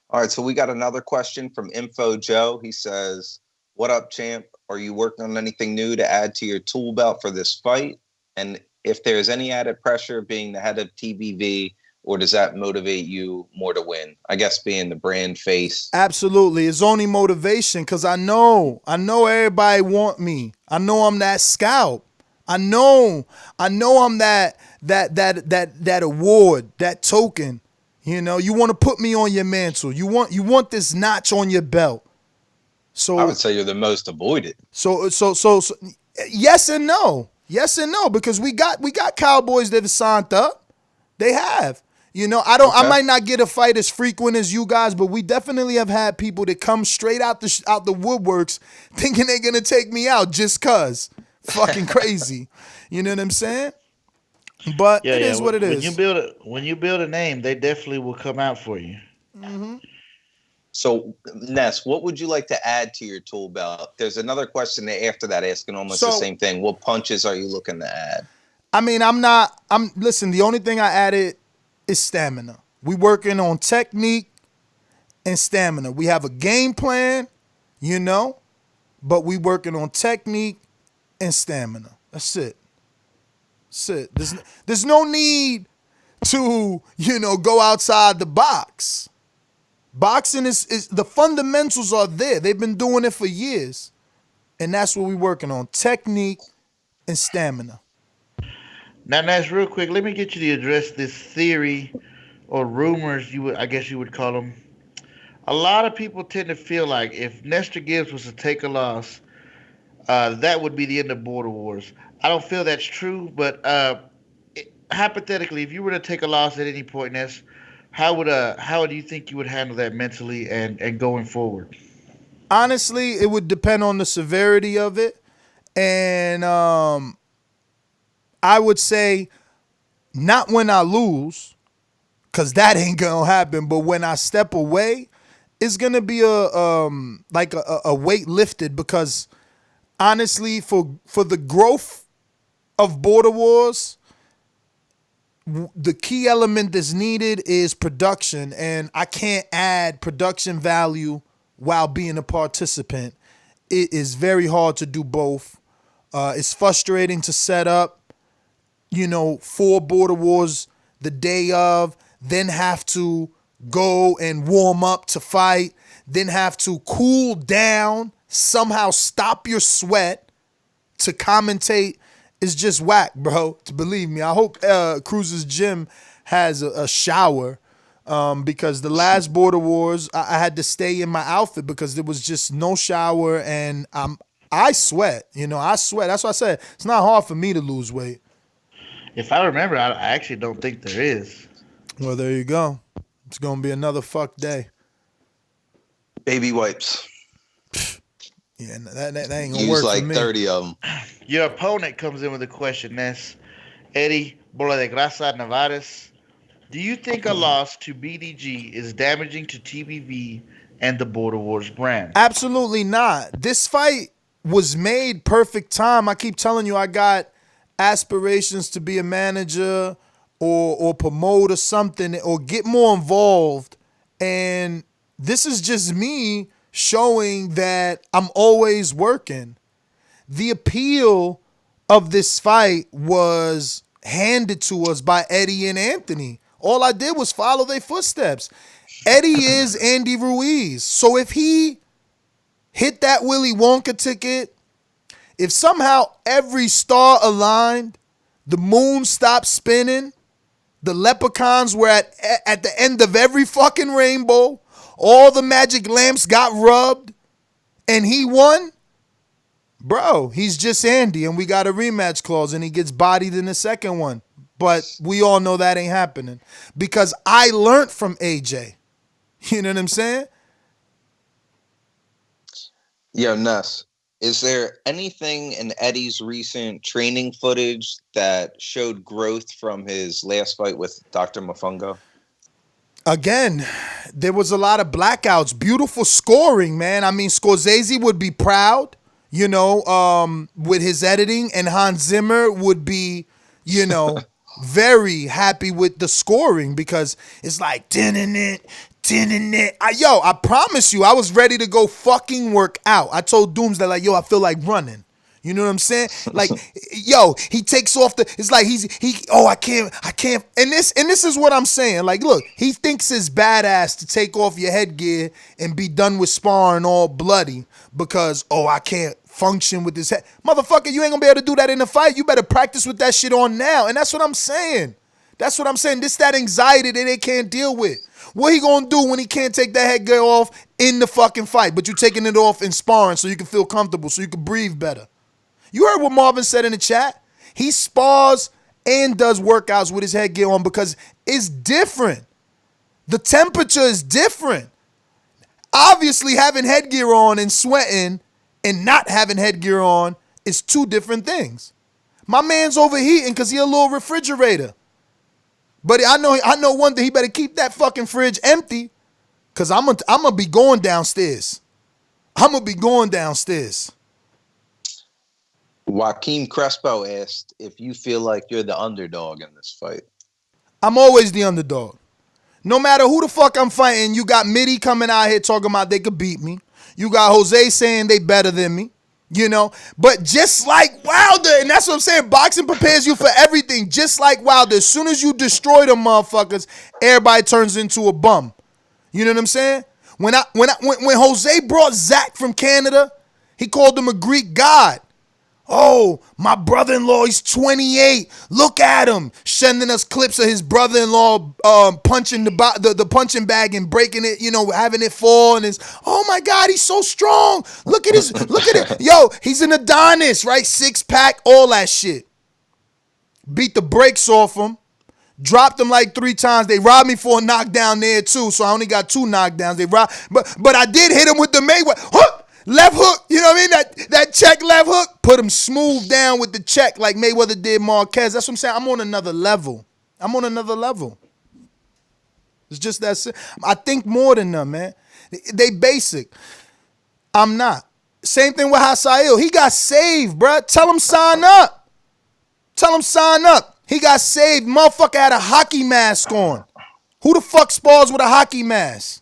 All right, so we got another question from Info Joe. He says, "What up, champ? Are you working on anything new to add to your tool belt for this fight? And if there's any added pressure being the head of TBV, or does that motivate you more to win? I guess being the brand face." Absolutely. It's only motivation, because I know everybody want me. I know I'm that scalp. I know I'm that award, that token. You know, you want to put me on your mantle. You want this notch on your belt. So I would say you're the most avoided. So yes and no. Yes and no, because we got Cowboys that have signed up. They have. You know, I might not get a fight as frequent as you guys, but we definitely have had people that come straight out the woodworks thinking they're gonna take me out just cause. Fucking crazy. You know what I'm saying? But it is what it is. When you build a name, they definitely will come out for you. Mm-hmm. So, Nes, what would you like to add to your tool belt? There's another question after that asking almost the same thing. What punches are you looking to add? I mean, listen, the only thing I added is stamina. We working on technique, and stamina. We have a game plan, you know, but we working on technique and stamina. That's it. That's it. There's no need to, go outside the box. Boxing is the fundamentals are there. They've been doing it for years. And that's what we're working on. Technique and stamina. Now, Nash, real quick, let me get you to address this theory or rumors, I guess you would call them. A lot of people tend to feel like if Nestor Gibbs was to take a loss, that would be the end of Border Wars. I don't feel that's true, but hypothetically, if you were to take a loss at any point, Ness, how do you think you would handle that mentally and going forward? Honestly, it would depend on the severity of it. And I would say not when I lose, because that ain't gonna happen, but when I step away, it's gonna be a weight lifted, because honestly, for the growth of Border Wars, the key element that's needed is production, and I can't add production value while being a participant. It is very hard to do both. It's frustrating to set up, 4 Border Wars the day of, then have to go and warm up to fight, then have to cool down, somehow stop your sweat to commentate. Is just whack, bro. To believe me. I hope Cruz's gym has a shower, because the last Border Wars, I had to stay in my outfit because there was just no shower, and I sweat. I sweat. That's why I said it's not hard for me to lose weight. If I remember, I actually don't think there is. Well, there you go. It's gonna be another fuck day. Baby wipes. Yeah, that ain't gonna Use work like for me. 30 of them. Your opponent comes in with a question, Ness. Eddie Bola de Grasa Navarez. Do you think a loss to BDG is damaging to TBV and the Border Wars brand? Absolutely not. This fight was made perfect time. I keep telling you, I got aspirations to be a manager or promote or something, or get more involved. And this is just me showing that I'm always working. The appeal of this fight was handed to us by Eddie and Anthony. All I did was follow their footsteps. Eddie is Andy Ruiz. So if he hit that Willy Wonka ticket, if somehow every star aligned, the moon stopped spinning, the leprechauns were at the end of every fucking rainbow, all the magic lamps got rubbed, and he won, bro, he's just Andy, and we got a rematch clause, and he gets bodied in the second one. But we all know that ain't happening, because I learned from AJ. You know what I'm saying? Yo, Ness, is there anything in Eddie's recent training footage that showed growth from his last fight with Dr. Mofongo? Again, there was a lot of blackouts. Beautiful scoring, man. I mean, Scorsese would be proud, with his editing, and Hans Zimmer would be, very happy with the scoring, because it's like, I promise you, I was ready to go fucking work out. I told Doomsday, like, I feel like running. You know what I'm saying? Like, he takes off it's like I can't. And this is what I'm saying. Like, look, he thinks it's badass to take off your headgear and be done with sparring all bloody because, I can't function with this head. Motherfucker, you ain't gonna be able to do that in a fight. You better practice with that shit on now. And that's what I'm saying. This that anxiety that they can't deal with. What he gonna do when he can't take that headgear off in the fucking fight, but you taking it off in sparring so you can feel comfortable, so you can breathe better? You heard what Marvin said in the chat. He spars and does workouts with his headgear on because it's different. The temperature is different. Obviously, having headgear on and sweating and not having headgear on is two different things. My man's overheating because he a little refrigerator. But I know one thing, he better keep that fucking fridge empty, because I'm gonna be going downstairs. Joaquin Crespo asked if you feel like you're the underdog in this fight. I'm always the underdog. No matter who the fuck I'm fighting, you got Mide coming out here talking about they could beat me. You got Jose saying they better than me. You know, but just like Wilder, and that's what I'm saying, boxing prepares you for everything. Just like Wilder, as soon as you destroy them motherfuckers, everybody turns into a bum. You know what I'm saying? When Jose brought Zach from Canada, he called him a Greek god. Oh, my brother-in-law, he's 28. Look at him. Sending us clips of his brother-in-law punching the punching bag and breaking it, you know, having it fall. And oh my God, he's so strong. Look at it. Yo, he's an Adonis, right? 6-pack, all that shit. Beat the brakes off him. Dropped him like 3 times. They robbed me for a knockdown there too, so I only got 2 knockdowns. But I did hit him with the Mayweather hook. Left hook, you know what I mean? That check left hook, put him smooth down with the check like Mayweather did Marquez. That's what I'm saying. I'm on another level. It's just that. I think more than them, man. They basic. I'm not. Same thing with Hasael. He got saved, bruh. Tell him sign up. He got saved. Motherfucker had a hockey mask on. Who the fuck spars with a hockey mask?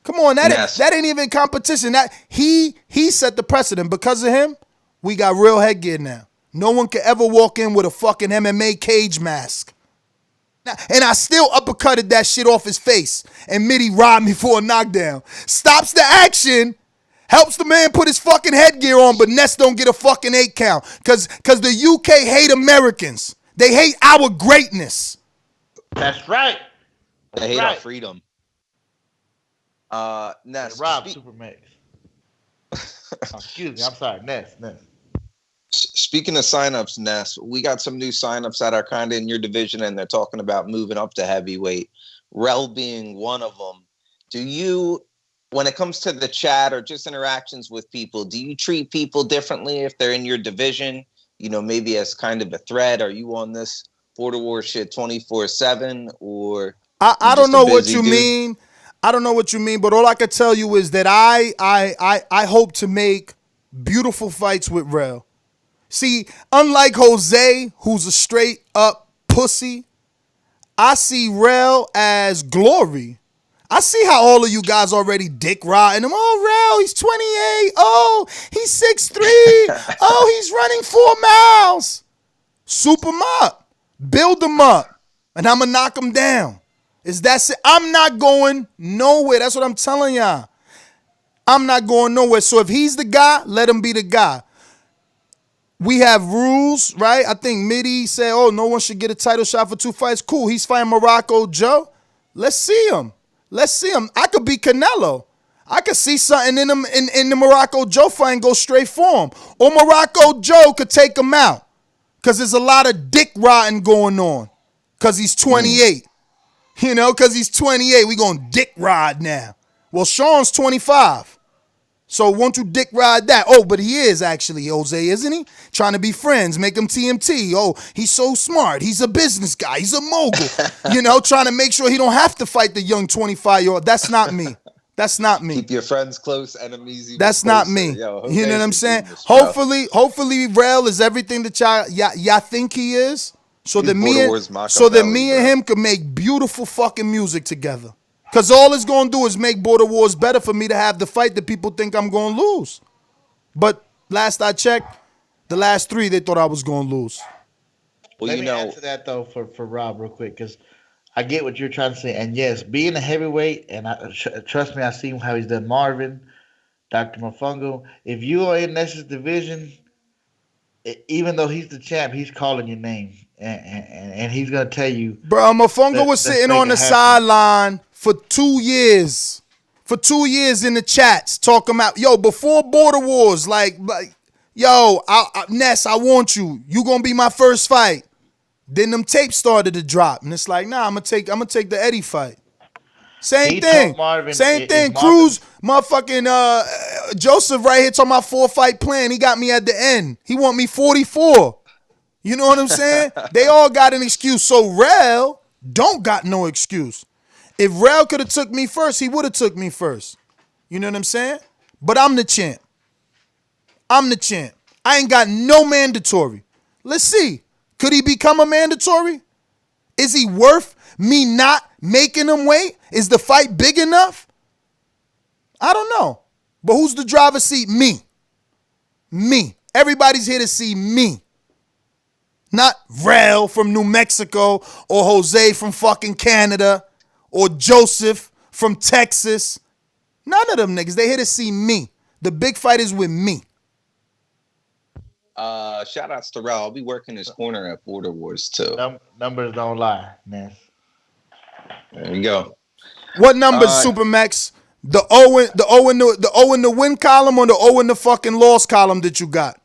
Come on, that ain't even competition. That he set the precedent. Because of him, we got real headgear now. No one can ever walk in with a fucking MMA cage mask. And I still uppercutted that shit off his face. And Mide robbed me for a knockdown. Stops the action, helps the man put his fucking headgear on, but Nes don't get a fucking 8 count. Cause the UK hate Americans. They hate our greatness. That's right. They hate our freedom. Nes, Rob Supermax. Excuse me, I'm sorry, Nes. Speaking of signups, Nes, we got some new signups that are kind of in your division, and they're talking about moving up to heavyweight. Rell being one of them. Do you, when it comes to the chat or just interactions with people, do you treat people differently if they're in your division? You know, maybe as kind of a threat. Are you on this Border War shit 24/7, or I don't know what you mean. I don't know what you mean, but all I can tell you is that I hope to make beautiful fights with Rell. See, unlike Jose, who's a straight up pussy, I see Rell as glory. I see how all of you guys already dick riding him. Oh, Rell, he's 28. Oh, he's 6'3". Oh, he's running 4 miles. Soup him up. Build him up. And I'm going to knock him down. Is that it? I'm not going nowhere. That's what I'm telling y'all. I'm not going nowhere. So if he's the guy, let him be the guy. We have rules, right? I think Mide said, oh, no one should get a title shot for 2 fights. Cool. He's fighting Morocco Joe. Let's see him. I could be Canelo. I could see something in him in the Morocco Joe fight and go straight for him. Or Morocco Joe could take him out. Because there's a lot of dick rotting going on. Because he's 28. You know, because he's 28. We going to dick ride now. Well, Shawn's 25. So won't you dick ride that? Oh, but he is actually, Jose, isn't he? Trying to be friends, make him TMT. Oh, he's so smart. He's a business guy. He's a mogul. You know, trying to make sure he don't have to fight the young 25-year-old. That's not me. That's not me. Keep your friends close, enemies even That's closer. not me. Yo, you know what I'm saying? Genius, bro. Hopefully Rell is everything that y'all think he is. So that me and him could make beautiful fucking music together. Because all it's going to do is make Border Wars better for me to have the fight that people think I'm going to lose. But last I checked, the last 3, they thought I was going to lose. Well, Let me answer that, though, for Rob real quick, because I get what you're trying to say. And, yes, being a heavyweight, and trust me, I seen how he's done Marvin, Dr. Mofongo. If you are in Nes's division, even though he's the champ, he's calling your name. And he's going to tell you. Bro, Mofongo was sitting on the sideline for 2 years. For 2 years in the chats talking about, yo, before Border Wars, like yo, Nes, I want you. You going to be my first fight. Then them tapes started to drop. And it's like, nah, I'm going to take the Eddie fight. Same thing. Cruz, motherfucking Joseph right here talking about 4-fight plan. He got me at the end. He want me 44. You know what I'm saying? They all got an excuse. So Rell don't got no excuse. If Rell could have took me first, he would have took me first. You know what I'm saying? But I'm the champ. I ain't got no mandatory. Let's see. Could he become a mandatory? Is he worth? Me not making him wait? Is the fight big enough? I don't know. But who's the driver's seat? Me. Me. Everybody's here to see me. Not Rell from New Mexico or Jose from fucking Canada or Joseph from Texas. None of them niggas. They here to see me. The big fight is with me. Shout outs to Rell. I'll be working his corner at Border Wars too. Numbers don't lie, Nes. There you go. What numbers, Supermax? The O in the win column or the O in the fucking loss column that you got?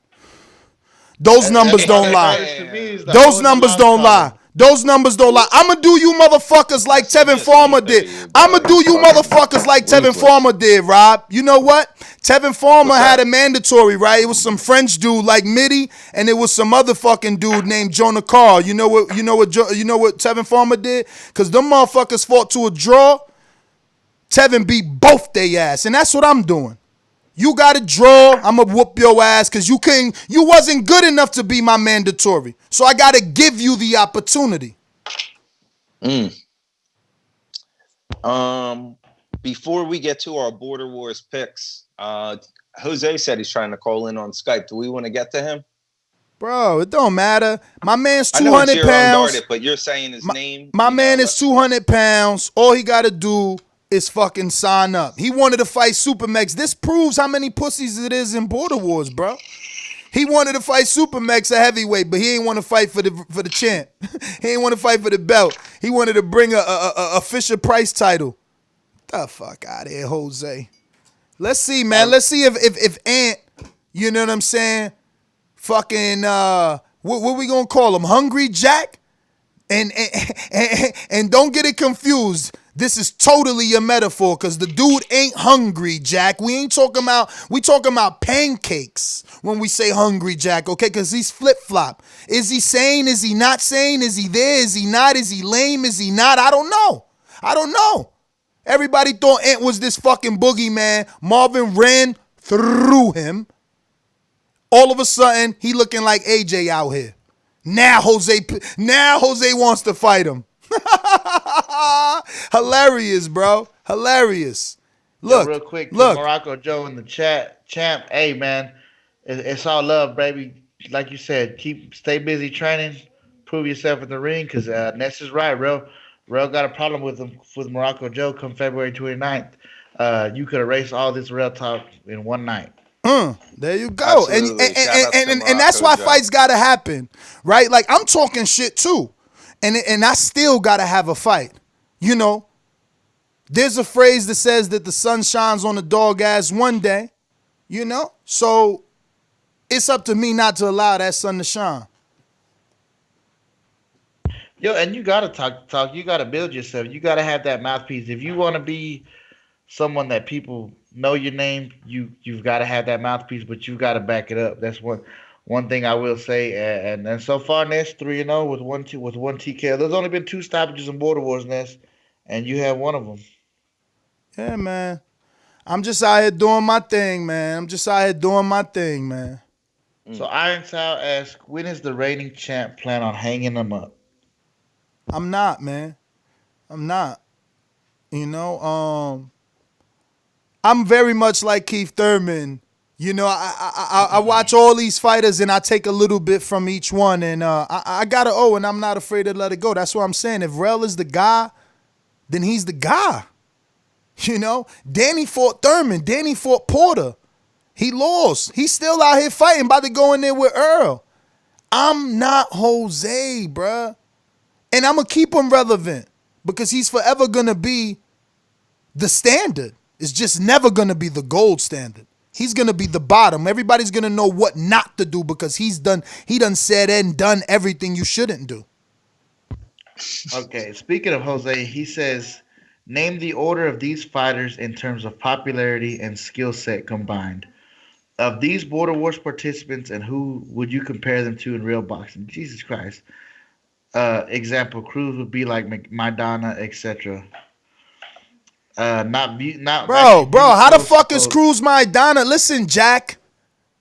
Those numbers don't lie. Those numbers don't lie. Those numbers don't lie. I'ma do you motherfuckers like Tevin Farmer did. I'ma do you motherfuckers like Tevin Farmer did, Rob. You know what? Tevin Farmer had a mandatory, right? It was some French dude like Mide, and it was some other fucking dude named Jonah Carl. You know what Tevin Farmer did? Cause them motherfuckers fought to a draw. Tevin beat both they ass, and that's what I'm doing. You got to draw, I'ma whoop your ass because you wasn't good enough to be my mandatory. So I got to give you the opportunity. Before we get to our Border Wars picks, Jose said he's trying to call in on Skype. Do we want to get to him? Bro, it don't matter. My man's 200 I know it's pounds. Unguarded, but you're saying his name. My man is 200 pounds. All he got to do is fucking sign up. He wanted to fight Supermax. This proves how many pussies it is in Border Wars, bro. He wanted to fight Supermax a heavyweight, but he ain't want to fight for the champ. He ain't want to fight for the belt. He wanted to bring a Fisher Price title. The fuck out of here, Jose. Let's see, man. Let's see if Ant, you know what I'm saying? Fucking what we gonna call him? Hungry Jack? And don't get it confused. This is totally a metaphor because the dude ain't hungry, Jack. We talking about pancakes when we say hungry, Jack, okay? Because he's flip-flop. Is he sane? Is he not sane? Is he there? Is he not? Is he lame? Is he not? I don't know. Everybody thought Ant was this fucking boogeyman. Marvin ran through him. All of a sudden, he looking like AJ out here. Now Jose wants to fight him. Hilarious, bro. Hilarious. Look, real quick, look. Morocco Joe in the chat, champ. Hey, man, it's all love, baby. Like you said, stay busy training, prove yourself in the ring. Cause Ness is right, Rell got a problem with Morocco Joe come February 29th. You could erase all this Rell talk in one night. There you go. And that's why fights gotta happen, right? Like I'm talking shit too. And I still gotta have a fight. You know, there's a phrase that says that the sun shines on the dog ass one day, you know? So it's up to me not to allow that sun to shine. Yo, and you gotta talk. You gotta build yourself. You gotta have that mouthpiece. If you want to be someone that people know your name, you've got to have that mouthpiece, but you got to back it up. That's one thing I will say. And so far, Ness 3-0 with one TKO. There's only been 2 stoppages in Border Wars, Ness, and you have one of them. Yeah, man. I'm just out here doing my thing, man. So Iron Sal asks, when is the reigning champ plan on hanging them up? I'm not, man. I'm not. You know, I'm very much like Keith Thurman. You know, I watch all these fighters and I take a little bit from each one, and I got to and I'm not afraid to let it go. That's what I'm saying. If Rell is the guy, then he's the guy. You know, Danny fought Thurman. Danny fought Porter. He lost. He's still out here fighting, about to go in there with Earl. I'm not Jose, bruh. And I'm going to keep him relevant because he's forever going to be the standard. It's just never going to be the gold standard. He's going to be the bottom. Everybody's going to know what not to do because he done said and done everything you shouldn't do. Okay, speaking of Jose, he says, name the order of these fighters in terms of popularity and skill set combined. Of these Border Wars participants, and who would you compare them to in real boxing? Jesus Christ. Example, Cruz would be like Maidana, etc. Bro, how the fuck is Cruz Maidana? Listen, Jack,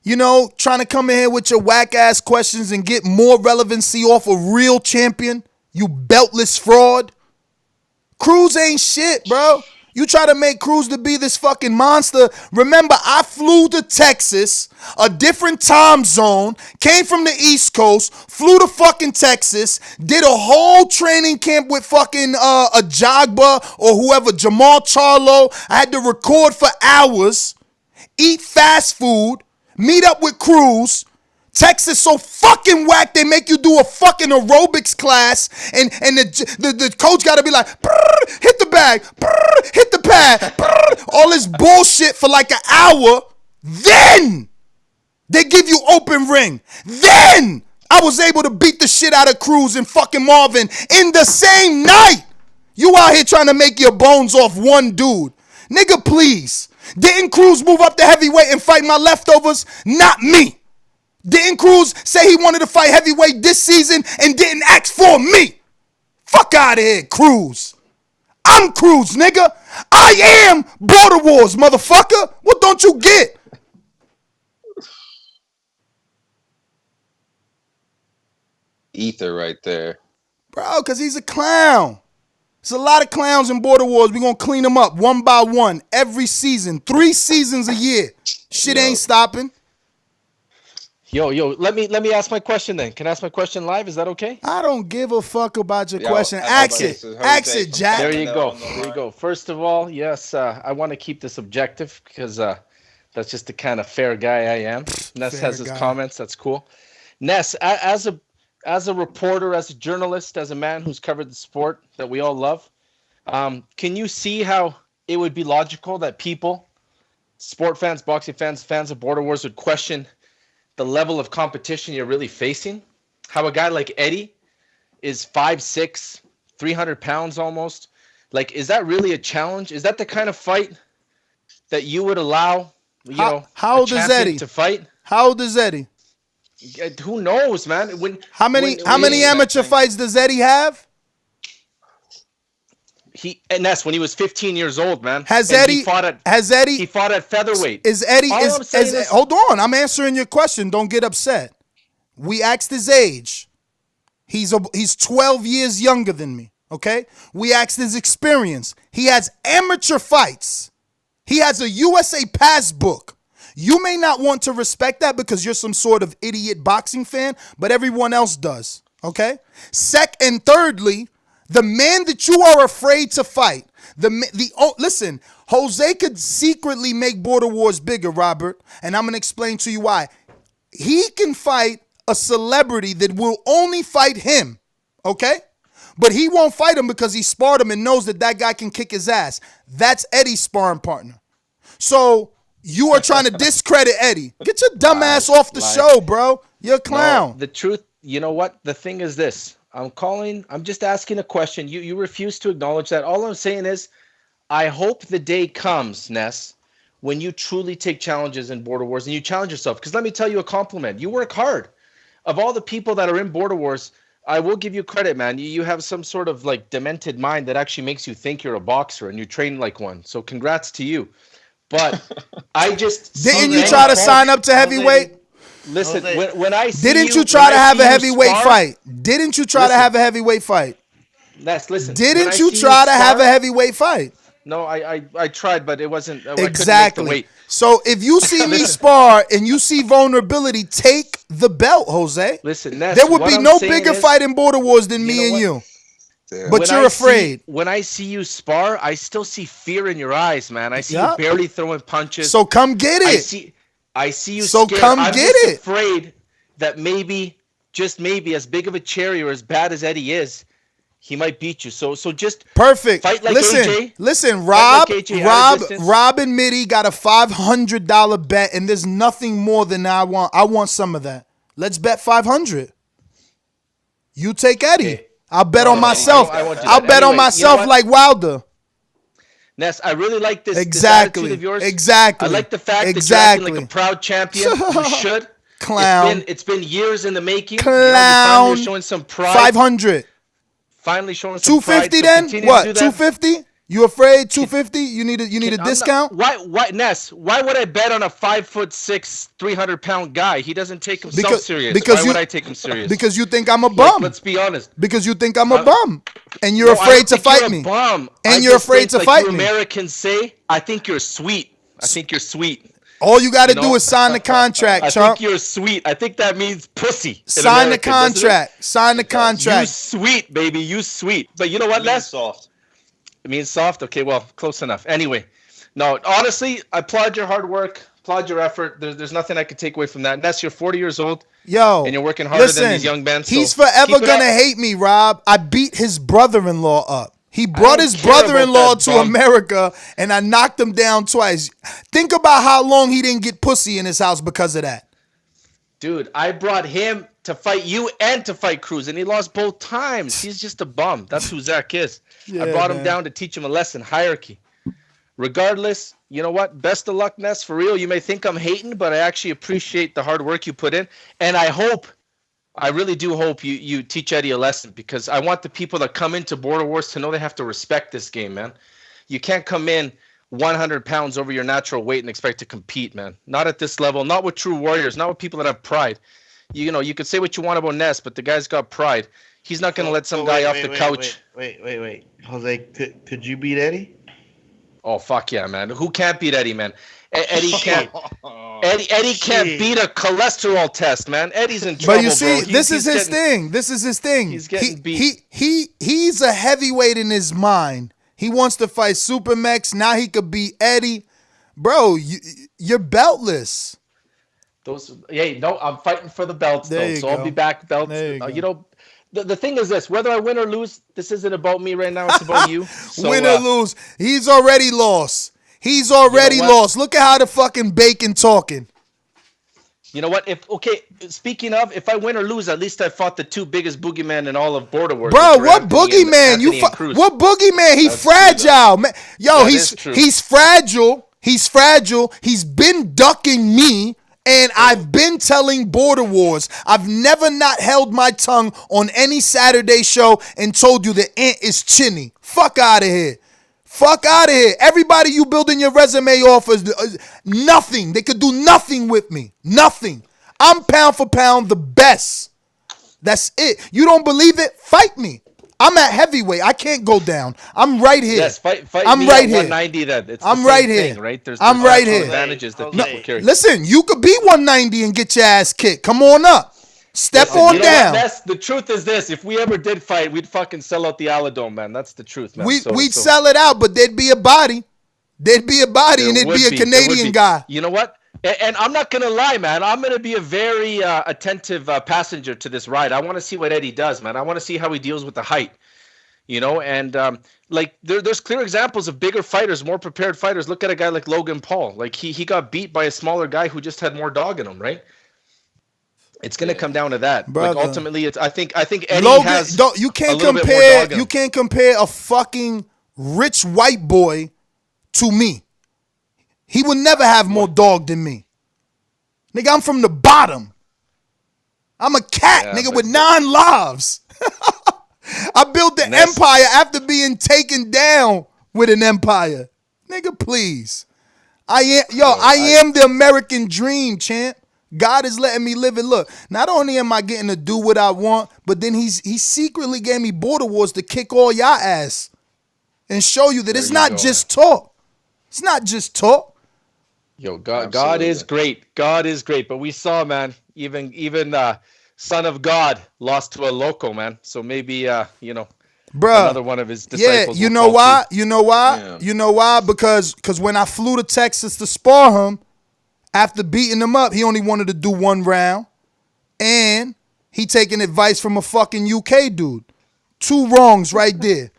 you know, trying to come in here with your whack ass questions and get more relevancy off a real champion, you beltless fraud. Cruz ain't shit, bro. You try to make Cruz to be this fucking monster. Remember, I flew to Texas, a different time zone, came from the East Coast, flew to fucking Texas, did a whole training camp with fucking a Jagba or whoever, Jamal Charlo. I had to record for hours, eat fast food, meet up with Cruz. Texas so fucking whack, they make you do a fucking aerobics class, and the coach got to be like, hit the bag, hit the pad, all this bullshit for like an hour. Then they give you open ring. Then I was able to beat the shit out of Cruz and fucking Marvin in the same night. You out here trying to make your bones off one dude. Nigga, please. Didn't Cruz move up to heavyweight and fight my leftovers? Not me. Didn't Cruz say he wanted to fight heavyweight this season and didn't ask for me? Fuck out of here, Cruz. I'm Cruz, nigga. I am Border Wars, motherfucker. What don't you get? Ether right there. Bro, because he's a clown. There's a lot of clowns in Border Wars. We're going to clean them up one by one every season. 3 seasons a year. Shit ain't stopping. Yo, let me ask my question then. Can I ask my question live? Is that okay? I don't give a fuck about your question. Ask it, Jack. There you go. First of all, yes, I want to keep this objective because that's just the kind of fair guy I am. Nes has his comments. That's cool. Nes, as a reporter, as a journalist, as a man who's covered the sport that we all love, can you see how it would be logical that people, sport fans, boxing fans, fans of Border Wars would question the level of competition you're really facing? How a guy like Eddie is 5'6", 300 pounds almost. Like, is that really a challenge? Is that the kind of fight that you would allow, how old is Eddie to fight? How old is Eddie? Who knows, man? How many amateur fights does Eddie have? Ness, when he was 15 years old, man. He fought at featherweight. Hold on, I'm answering your question. Don't get upset. We asked his age. He's 12 years younger than me, okay? We asked his experience. He has amateur fights. He has a USA pass book. You may not want to respect that because you're some sort of idiot boxing fan, but everyone else does, okay? And thirdly, the man that you are afraid to fight, listen, Jose could secretly make Border Wars bigger, Robert, and I'm going to explain to you why. He can fight a celebrity that will only fight him, okay? But he won't fight him because he sparred him and knows that guy can kick his ass. That's Eddie's sparring partner. So you are trying to discredit Eddie. Get your dumb ass off the show, bro. You're a clown. No, the truth, you know what? The thing is this. I'm just asking a question. You refuse to acknowledge that. All I'm saying is, I hope the day comes, Nes, when you truly take challenges in Border Wars and you challenge yourself. Because let me tell you a compliment. You work hard. Of all the people that are in Border Wars, I will give you credit, man. You have some sort of like demented mind that actually makes you think you're a boxer and you train like one. So congrats to you. But I just didn't you try to sign up to heavyweight? Listen, when I see didn't you try to have a heavyweight fight? Didn't you try to have a heavyweight fight? Listen. Didn't you try to have a heavyweight fight? No, I tried, but it wasn't exactly. I couldn't make the weight. So if you see me spar and you see vulnerability, take the belt, Jose. Listen, Nes, there would be no bigger fight in Border Wars than me and you. But you're afraid. When I see you spar, I still see fear in your eyes, man. I see you barely throwing punches. So come get it. I see you so scared. I'm just afraid that maybe, just maybe, as big of a cherry or as bad as Eddie is, he might beat you. So just perfect. Fight like AJ. Listen, Rob and Mide got a $500 bet, and there's nothing more than I want. I want some of that. Let's bet $500. You take Eddie. Okay. I'll bet on myself. I'll bet on myself like Wilder. Nes, I really like this attitude of yours. Exactly. I like the fact that you're acting like a proud champion. You should. Clown. It's been years in the making. Clown. You're showing some pride. 500. Finally showing some 250 pride. then? What? 250? You afraid 250? You need a discount? Why, Ness? Why would I bet on a 5'6", 300-pound guy? He doesn't take himself serious. Why would I take him serious? Because you think I'm a bum. Let's be honest. Because you think I'm a bum, and you're afraid to fight me. Bum. And you're afraid to fight me. Americans say, I think you're sweet. I think you're sweet. All you got to do is sign the contract, chump. I think you're sweet. I think that means pussy. Sign the contract. Sign the contract. You sweet, baby. You sweet. But you know what, Les? Soft. It means soft? Okay, well, close enough. Anyway, no, honestly, I applaud your hard work, applaud your effort. There's nothing I could take away from that. Ness, you're 40 years old. Yo, and you're working harder than these young men. So he's forever going to hate me, Rob. I beat his brother-in-law up. He brought his brother-in-law to America, and I knocked him down twice. Think about how long he didn't get pussy in his house because of that. Dude, I brought him to fight you and to fight Cruz, and he lost both times. He's just a bum. That's who Zach is. Yeah, I brought him down to teach him a lesson, hierarchy. Regardless, you know what? Best of luck, Ness. For real, you may think I'm hating, but I actually appreciate the hard work you put in, and I really do hope you teach Eddie a lesson, because I want the people that come into Border Wars to know they have to respect this game, man. You can't come in 100 pounds over your natural weight and expect to compete, man. Not at this level, not with true warriors, not with people that have pride. You know, you could say what you want about Ness, but the guy's got pride. He's not going to let some guy off the couch. Wait. Jose, could you beat Eddie? Oh, fuck yeah, man. Who can't beat Eddie, man? Eddie can't. Eddie can't beat a cholesterol test, man. Eddie's in trouble. But you see, this is his thing. This is his thing. He's getting beat. He's a heavyweight in his mind. He wants to fight Supermax. Now he could beat Eddie. Bro, you're beltless. I'm fighting for the belts, though. So I'll be back belts. You know, the thing is this: whether I win or lose, this isn't about me right now. It's about you. So, win or lose, he's already lost. He's already lost. Look at how the fucking bacon talking. You know what? Speaking of, if I win or lose, at least I fought the two biggest boogeymen in all of Border Wars. Bro, what boogeyman? What boogeyman? He's fragile, man. Yo, he's fragile. He's fragile. He's been ducking me. And I've been telling Border Wars, I've never not held my tongue on any Saturday show and told you the ant is chinny. Fuck out of here. Fuck out of here. Everybody you building your resume off is nothing. They could do nothing with me. Nothing. I'm pound for pound the best. That's it. You don't believe it? Fight me. I'm at heavyweight. I can't go down. I'm right here. Yes, fight I'm me right at here. 190 then. It's I'm the right same here. thing, right? There's I'm right here. Advantages that people carry. Listen, you could be 190 and get your ass kicked. Come on up. Step on down. The truth is this: if we ever did fight, we'd fucking sell out the Aladome, man. That's the truth, man. We'd sell it out, but there'd be a body. There'd be a body, and it'd be a Canadian guy. You know what? And I'm not going to lie, man. I'm going to be a very attentive passenger to this ride. I want to see what Eddie does, man. I want to see how he deals with the height. You know, and there's clear examples of bigger fighters, more prepared fighters. Look at a guy like Logan Paul. Like he got beat by a smaller guy who just had more dog in him, right? It's gonna come down to that. Brother. Like ultimately, I think Eddie has. You can't compare. You can't compare a fucking rich white boy to me. He would never have more dog than me. Nigga, I'm from the bottom. I'm a cat, nigga, with 9 lives. I built the empire after being taken down with an empire. Nigga, please. I am the American dream, champ. God is letting me live it. Look, not only am I getting to do what I want, but then he secretly gave me Border Wars to kick all y'all ass and show you that it's not just talk. It's not just talk. Yo, God is great. God is great. But we saw, man, even Son of God lost to a Loco, man. So maybe, another one of his disciples. Yeah, you know why? You know why? Yeah. You know why? Because when I flew to Texas to spar him, after beating him up, he only wanted to do 1 round. And he taking advice from a fucking UK dude. 2 wrongs right there.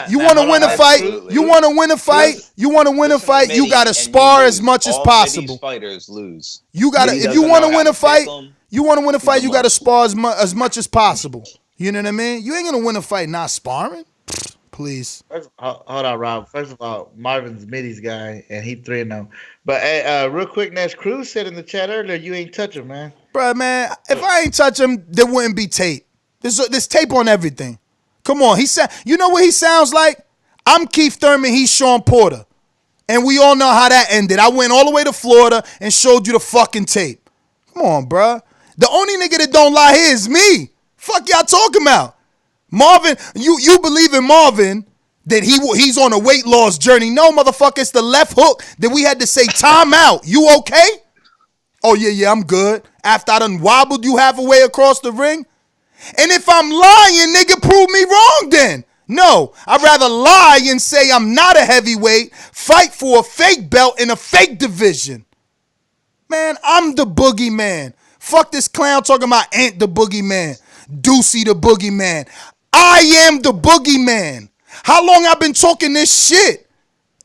You want to win a fight? You want to win a fight? You want to win a fight? You got to spar as much as possible. Fighters lose. You got to, if you want to win a fight, you got to spar as much as possible. You know what I mean? You ain't going to win a fight not sparring. Please. Hold on, Rob. First of all, Marvin's Mide's guy, and he 3-0. But real quick, Nash Cruz said in the chat earlier, you ain't touch him, man. Bruh, man, if I ain't touch him, there wouldn't be tape. There's tape on everything. Come on, you know what he sounds like? I'm Keith Thurman, he's Shawn Porter. And we all know how that ended. I went all the way to Florida and showed you the fucking tape. Come on, bruh. The only nigga that don't lie here is me. Fuck y'all talking about? Marvin, you believe in Marvin that he's on a weight loss journey. No, motherfucker, it's the left hook that we had to say time out. You okay? Oh, yeah, I'm good. After I done wobbled you halfway across the ring? And if I'm lying, nigga, prove me wrong then. No, I'd rather lie and say I'm not a heavyweight, fight for a fake belt in a fake division. Man, I'm the boogeyman. Fuck this clown talking about Ant the boogeyman, Deucey the boogeyman. I am the boogeyman. How long I been talking this shit?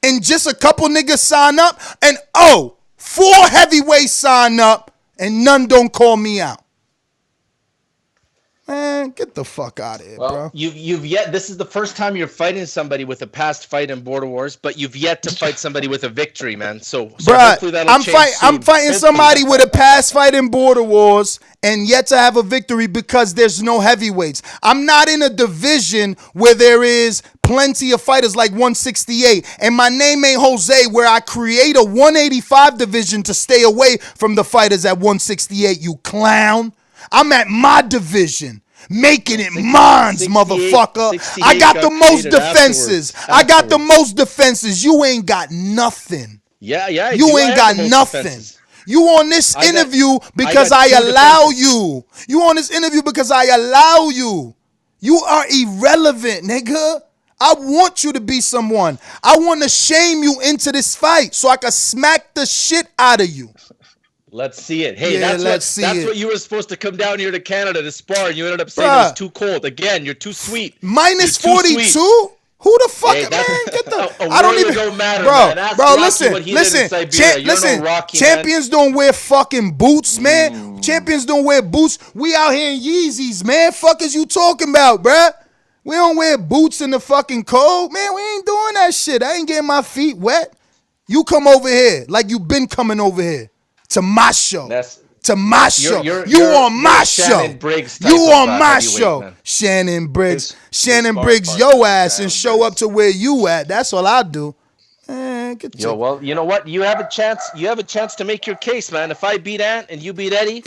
And just a couple niggas sign up, and 4 heavyweights sign up, and none don't call me out. Man, get the fuck out of here, bro. You've yet. This is the first time you're fighting somebody with a past fight in Border Wars, but you've yet to fight somebody with a victory, man. So hopefully that'll change soon. I'm fighting somebody with a past fight in Border Wars and yet to have a victory because there's no heavyweights. I'm not in a division where there is plenty of fighters like 168, and my name ain't Jose, where I create a 185 division to stay away from the fighters at 168. You clown. I'm at my division, making it mine, motherfucker. I got the most defenses. I got the most defenses. You ain't got nothing. Yeah. You ain't got nothing. You on this interview because I allow you. You on this interview because I allow you. You are irrelevant, nigga. I want you to be someone. I want to shame you into this fight so I can smack the shit out of you. Let's see it. Hey, that's what you were supposed to come down here to Canada to spar, and you ended up saying it was too cold. Again, you're too sweet. Minus 42? Who the fuck, man? Get the. I don't even. Don't matter, bro. Listen. Champions don't wear fucking boots, man. Champions don't wear boots. We out here in Yeezys, man. Fuck is you talking about, bruh? We don't wear boots in the fucking cold, man. We ain't doing that shit. I ain't getting my feet wet. You come over here like you been coming over here. To my show. You on my show. You on my show. Man. Shannon Briggs, your ass and show up to where you at. That's all I do. Man, well, you know what? You have a chance. You have a chance to make your case, man. If I beat Ant and you beat Eddie,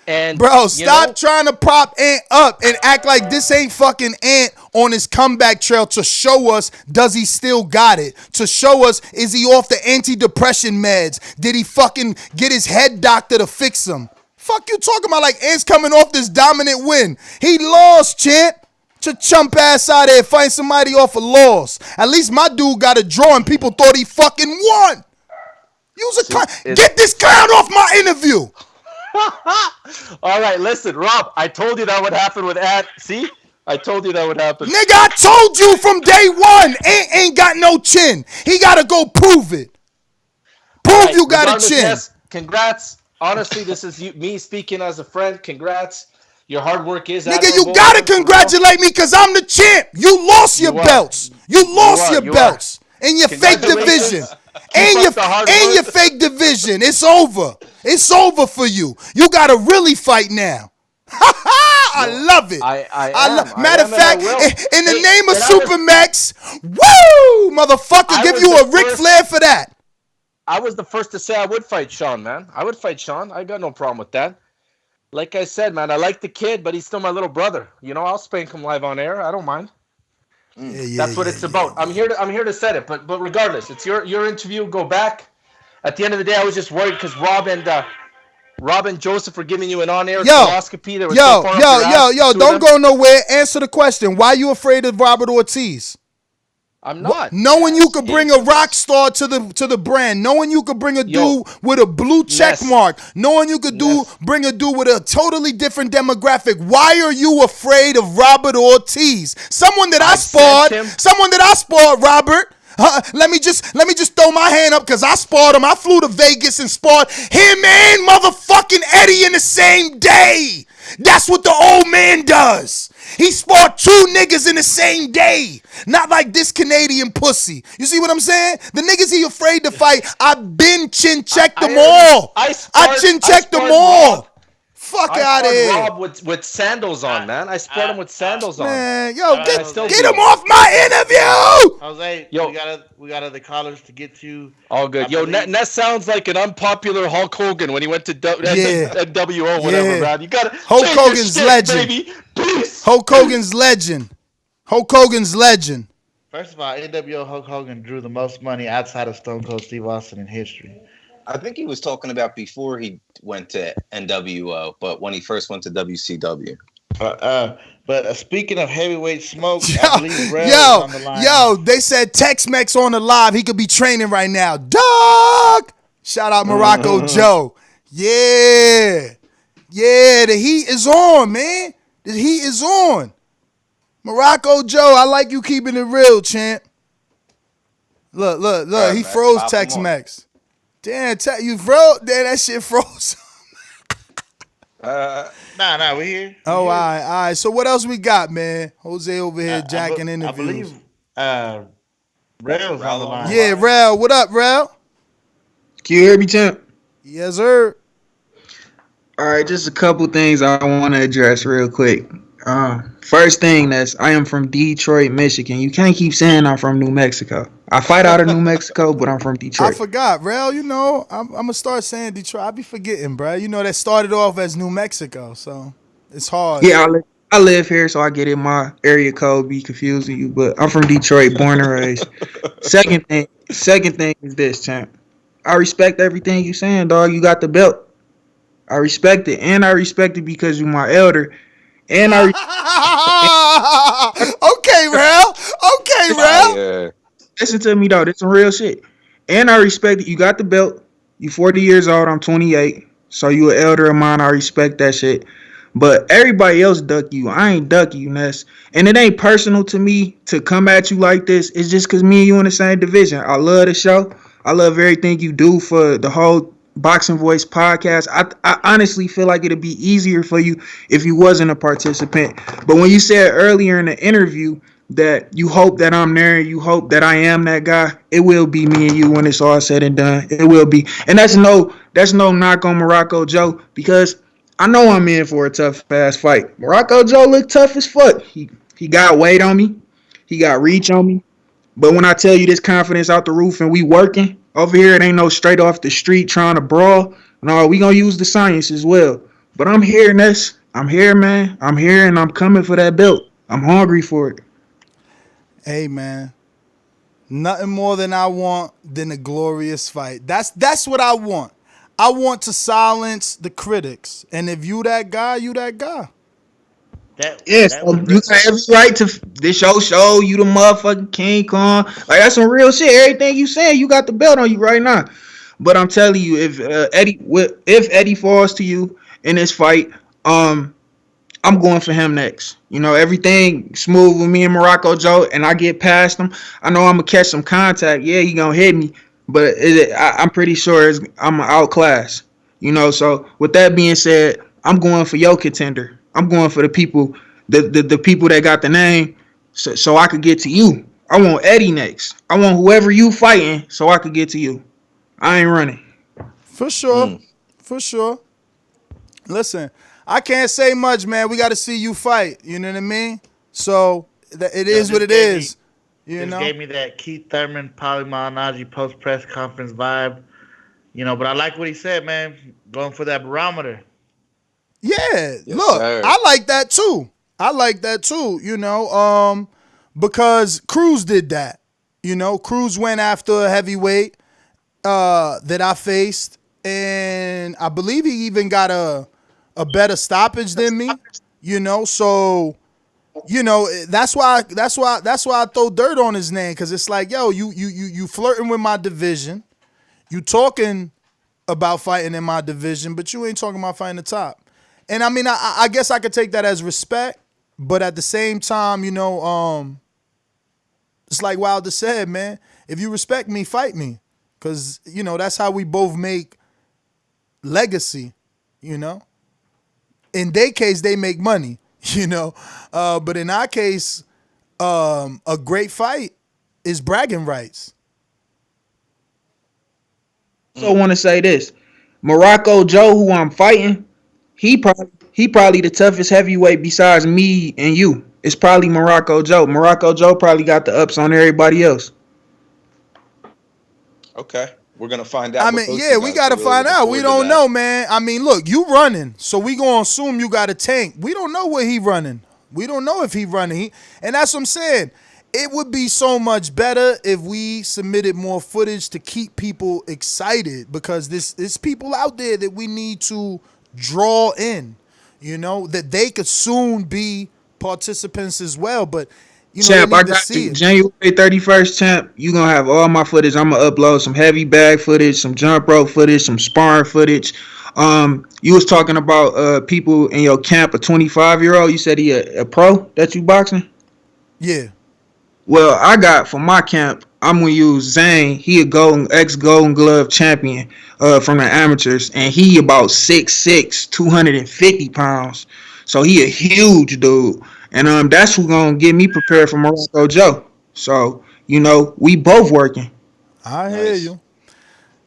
and bro, stop trying to prop Ant up and act like this ain't fucking Ant on his comeback trail to show us, does he still got it? To show us, is he off the anti-depression meds? Did he fucking get his head doctor to fix him? Fuck you talking about like Ant's coming off this dominant win. He lost, champ. To chump ass out there fighting somebody off a loss. At least my dude got a draw and people thought he fucking won. Use a clown. Get this clown off my interview. All right, listen, Rob, I told you that would happen with Ant. See? I told you that would happen. Nigga, I told you from day one, ain't got no chin. He got to go prove it. Prove you got a chin. Yes, congrats. Honestly, this is me speaking as a friend. Congrats. Your hard work is nigga, you got to congratulate me because I'm the champ. You lost your belts. You lost your belts in your fake division. And your fake division. It's over. It's over for you. You got to really fight now. I love it. Matter of fact, in the name of Supermax, woo, motherfucker, give you a Ric Flair for that. I was the first to say I would fight Shawn, man. I would fight Shawn. I got no problem with that. Like I said, man, I like the kid, but he's still my little brother. You know, I'll spank him live on air. I don't mind. That's what it's about. I'm here to set it, but regardless, it's your interview. Go back. At the end of the day, I was just worried because Rob and Joseph were giving you an on-air colonoscopy. Don't go nowhere. Answer the question. Why are you afraid of Robert Ortiz? I'm not. Knowing you could bring a rock star to the brand, knowing you could bring a dude with a blue check mark, knowing you could bring a dude with a totally different demographic. Why are you afraid of Robert Ortiz? Someone that I sparred, Robert. Let me just throw my hand up because I sparred him. I flew to Vegas and sparred him and motherfucking Eddie in the same day. That's what the old man does. He sparred 2 niggas in the same day. Not like this Canadian pussy. You see what I'm saying? The niggas he afraid to fight, I've been chin-checked them all. I chin-checked them all. Fuck I out of sparred here. Rob with sandals on, man. I sparred him with sandals on. Man, yo, Alright, get him off my interview. Jose, Yo. we got other callers to get to. All good. I Yo, believe- Ness sounds like an unpopular Hulk Hogan when he went to Yeah. NWO, whatever, Yeah. man. You got Hulk change your Hogan's shit, legend. baby. Peace. Hulk Hogan's legend. Hulk Hogan's legend. First of all, NWO Hulk Hogan drew the most money outside of Stone Cold Steve Austin in history. I think he was talking about before he went to NWO, but when he first went to WCW. But speaking of heavyweight smoke, I believe Rell is on the line. Yo, they said Tex-Mex on the live. He could be training right now. Dog! Shout out Morocco Joe. Yeah. Yeah, the heat is on, man. The heat is on. Morocco Joe, I like you keeping it real, champ. Look. Right, He man. froze Pop 'em Tex-Mex. Damn, you froze? Damn, that shit froze. Nah, we here. Oh, all right. So what else we got, man? Jose over here jacking interviews. I believe Rell's on the line. Yeah, Rell. What up, Rell? Can you hear me, champ? Yes, sir. All right, just a couple things I want to address real quick. First thing, I am from Detroit, Michigan. You can't keep saying I'm from New Mexico. I fight out of New Mexico, but I'm from Detroit. I forgot, Rell. You know, I'm gonna start saying Detroit. I be forgetting, bro. You know that started off as New Mexico, so it's hard. Yeah, I live here, so I get in my area code be confusing you, but I'm from Detroit, born and raised. Second thing is this, champ. I respect everything you saying, dog. You got the belt. I respect it, and I respect it because you're my elder. And I okay, Rell. Yeah. listen to me though. This some real shit. And I respect it. You got the belt. You 40 years old. I'm 28. So you an elder of mine. I respect that shit. But everybody else duck you. I ain't duck you, Ness. And it ain't personal to me to come at you like this. It's just because me and you in the same division. I love the show. I love everything you do for the whole Boxing Voice podcast. I honestly feel like it'd be easier for you if you wasn't a participant. But when you said earlier in the interview that you hope that I'm there and you hope that I am that guy, it will be me and you when it's all said and done. It will be. And that's no knock on Morocco Joe, because I know I'm in for a tough ass fight. Morocco Joe look tough as fuck. He got weight on me. He got reach on me. But when I tell you this confidence out the roof and we working over here, it ain't no straight off the street trying to brawl. No, we gonna use the science as well. But I'm here, Ness. I'm here, man. I'm here and I'm coming for that belt. I'm hungry for it. Hey, man. Nothing more than I want than a glorious fight. That's what I want. I want to silence the critics. And if you that guy, you that guy. Yes, you got every right to this show you the motherfucking King Kong. Like, that's some real shit. Everything you saying, you got the belt on you right now. But I'm telling you, if Eddie falls to you in this fight, I'm going for him next. You know, everything smooth with me and Morocco Joe, and I get past him. I know I'm gonna catch some contact. Yeah, he gonna hit me, but I'm pretty sure I'm outclass. You know, so with that being said, I'm going for your contender. I'm going for the people, the people that got the name, so I could get to you. I want Eddie next. I want whoever you fighting, so I could get to you. I ain't running. For sure. For sure. Listen, I can't say much, man. We got to see you fight. You know what I mean? So it is what it is. You know, gave me that Keith Thurman, Paulie Malignaggi post press conference vibe. You know, but I like what he said, man. Going for that barometer. Yeah, Yes, look, sir. I like that too. You know, because Cruz did that. You know, Cruz went after a heavyweight that I faced, and I believe he even got a better stoppage than me. You know, so you know that's why I throw dirt on his name, because it's like, yo, you flirting with my division, you talking about fighting in my division, but you ain't talking about fighting the top. And I mean, I guess I could take that as respect, but at the same time, you know, it's like Wilder said, man, if you respect me, fight me. Because, you know, that's how we both make legacy, you know. In their case, they make money, you know. But in our case, a great fight is bragging rights. So I want to say this. Morocco Joe, who I'm fighting, He probably the toughest heavyweight besides me and you. It's probably Morocco Joe. Morocco Joe probably got the ups on everybody else. Okay, we're gonna find I out what mean, both yeah, you we guys are gotta really find looking out. We forward to don't that. know, man. I mean, look, you running, so we gonna assume you got a tank. We don't know what he running. We don't know if he running. And that's what I'm saying. It would be so much better if we submitted more footage to keep people excited because there's people out there that we need to draw in, that they could soon be participants as well. But, they Champ, I need to got see you. it. January 31st, champ. You gonna have all my footage. I'm gonna upload some heavy bag footage, some jump rope footage, some sparring footage. You was talking about people in your camp, a 25-year-old. You said he a pro that you boxing? Yeah. Well, I got for my camp, I'm gonna use Zane. He a ex Golden Glove champion from the amateurs, and he about 6'6", 250 pounds. So he a huge dude, and that's who gonna get me prepared for Morocco Joe. So we both working. I hear Nice. you.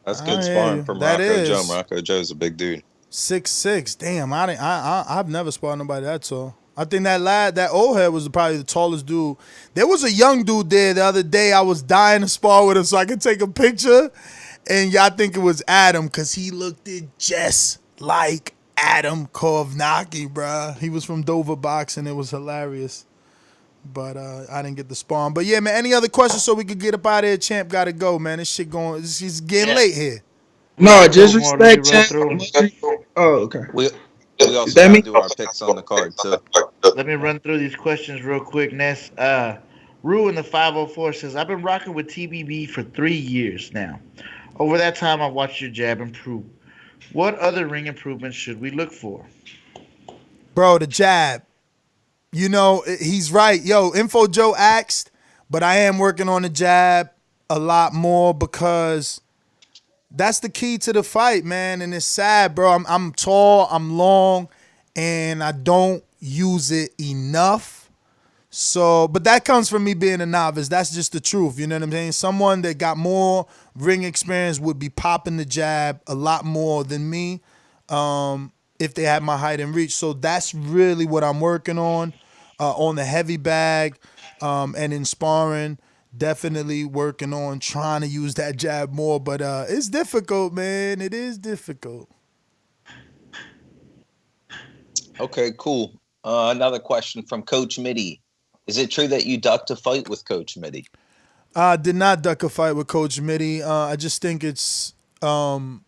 That's I good hear sparring you. for That Morocco Joe. is. Morocco Joe's a big dude. 6'6". Damn, I've never sparred nobody that tall. I think that old head was probably the tallest dude. There was a young dude there the other day. I was dying to spar with him so I could take a picture. And y'all think it was Adam because he looked just like Adam Kovnacki, bruh. He was from Dover Boxing. It was hilarious. But I didn't get the spawn. But yeah, man, any other questions so we could get up out of here? Champ got to go, man. This shit going, it's getting late here. We got No, a just couple more. Let me respect, run champ. through 'em. Oh, okay. We Is also that got to me? do our picks on the card too. Let me run through these questions real quick, Ness. Rue in the 504 says, I've been rocking with TBB for 3 years now. Over that time, I've watched your jab improve. What other ring improvements should we look for? Bro, the jab. He's right. Yo, Info Joe asked, but I am working on the jab a lot more because that's the key to the fight, man. And it's sad, bro. I'm tall, I'm long, and I don't use it enough. So, but that comes from me being a novice. That's just the truth. You know what I'm saying? Someone that got more ring experience would be popping the jab a lot more than me if they had my height and reach. So that's really what I'm working on the heavy bag and in sparring. Definitely working on trying to use that jab more. But it's difficult, man. It is difficult. Okay, cool. Another question from Coach Mide. Is it true that you ducked a fight with Coach Mide? I did not duck a fight with Coach Mide. I just think it's And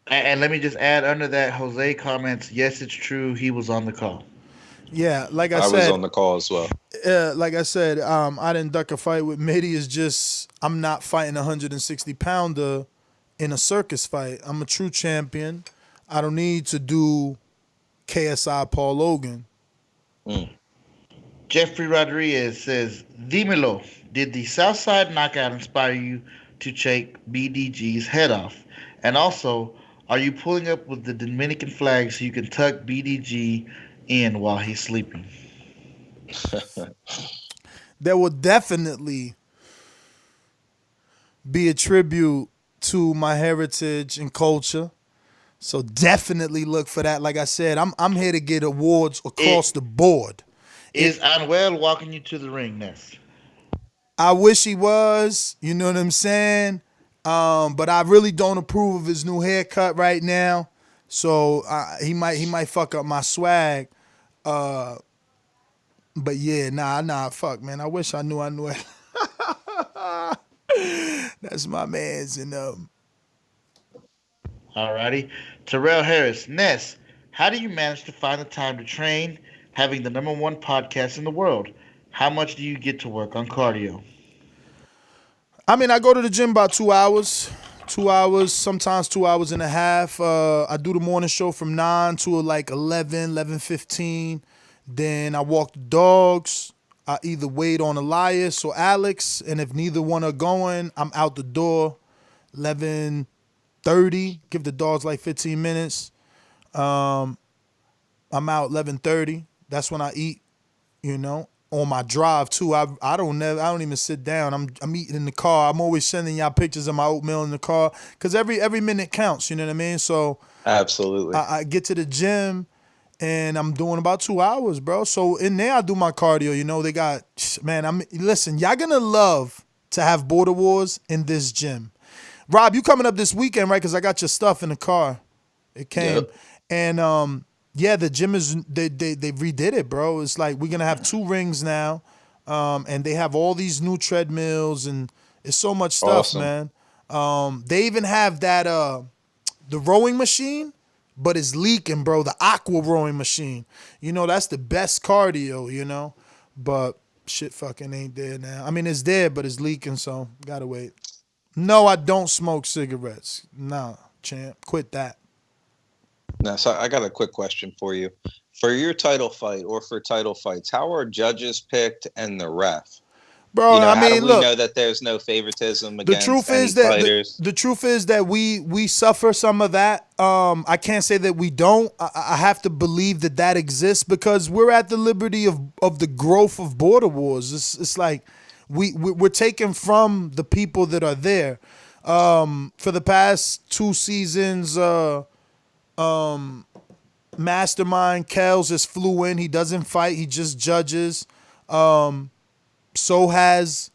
let me just add under that, Jose comments, yes, it's true. He was on the call. yeah, like I I was said, on the call as well. I didn't duck a fight with Midi. It's just I'm not fighting a 160 pounder in a circus fight. I'm a true champion. I don't need to do KSI Paul Logan. Jeffrey Rodriguez says, Dímelo, did the Southside knockout inspire you to take BDG's head off? And also, are you pulling up with the Dominican flag so you can tuck BDG in while he's sleeping? There will definitely be a tribute to my heritage and culture. So definitely look for that. Like I said, I'm here to get awards across the board. Is Anuel walking you to the ring, Ness? I wish he was, you know what I'm saying? But I really don't approve of his new haircut right now. So he might fuck up my swag. But yeah, nah, fuck, man. I wish I knew it. That's my man's and Alrighty. Terrell Harris, Ness, how do you manage to find the time to train, having the number one podcast in the world? How much do you get to work on cardio? I mean, I go to the gym about 2 hours. 2 hours, sometimes 2 hours and a half. I do the morning show from 9 to like 11, 11:15. Then I walk the dogs. I either wait on Elias or Alex. And if neither one are going, I'm out the door 11:30. Give the dogs like 15 minutes. I'm out 11:30. That's when I eat, on my drive too. I don't even sit down. I'm eating in the car. I'm always sending y'all pictures of my oatmeal in the car because every minute counts. You know what I mean? So Absolutely. I get to the gym. and I'm doing about 2 hours, bro. So in there, I do my cardio. You know, they got, man, listen, y'all gonna love to have Border Wars in this gym. Rob, you coming up this weekend, right? Because I got your stuff in the car. It came. Yep. And yeah, the gym is, they redid it, bro. It's like we're gonna have 2 rings now. And they have all these new treadmills and it's so much stuff, Awesome. man. They even have that the rowing machine, but it's leaking, bro. The aqua rowing machine. You know, that's the best cardio, you know. But shit fucking ain't there now. I mean, it's there, but it's leaking, so gotta wait. No, I don't smoke cigarettes. Nah, champ. Quit that. Now, so I got a quick question for you. For your title fight or for title fights, how are judges picked and the ref? Bro, You know, I how do mean, we look, know that there's no favoritism the against truth any is that fighters? the truth is that we suffer some of that. I can't say that we don't. I have to believe that that exists because we're at the liberty of the growth of border wars. It's like we're taken from the people that are there. For the past 2 seasons, Mastermind Kells just flew in. He doesn't fight. He just judges. So has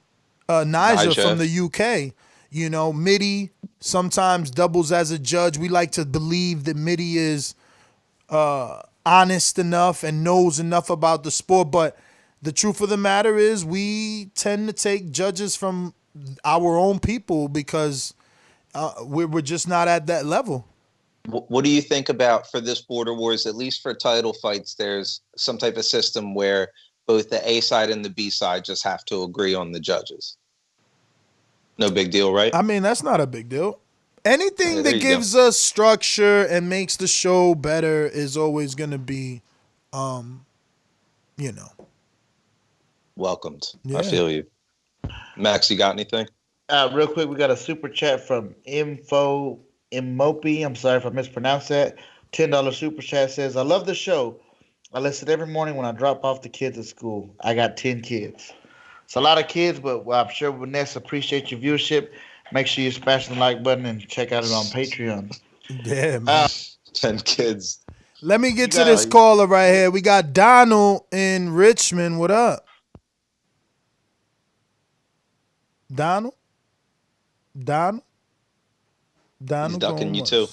Niger from Nigel. the UK. You know, Midi sometimes doubles as a judge. We like to believe that Midi is honest enough and knows enough about the sport. But the truth of the matter is we tend to take judges from our own people because we're just not at that level. What do you think about for this Border Wars, at least for title fights, there's some type of system where both the A side and the B side just have to agree on the judges? No big deal, right? I mean, that's not a big deal. Anything Yeah, there that you go. gives us structure and makes the show better is always going to be, you know. Welcomed. Yeah. I feel you. Max, you got anything? Real quick, we got a super chat from Info Imopi. I'm sorry if I mispronounced that. $10 super chat says, I love the show. I listen every morning when I drop off the kids at school. I got 10 kids. It's a lot of kids, but I'm sure Vanessa appreciate your viewership. Make sure you smash the like button and check out it on Patreon. Yeah, man. 10 kids. Let me get You to this got- caller right here. We got Donel in Richmond. What up? Donel? Donel? Donel He's ducking going you once. too.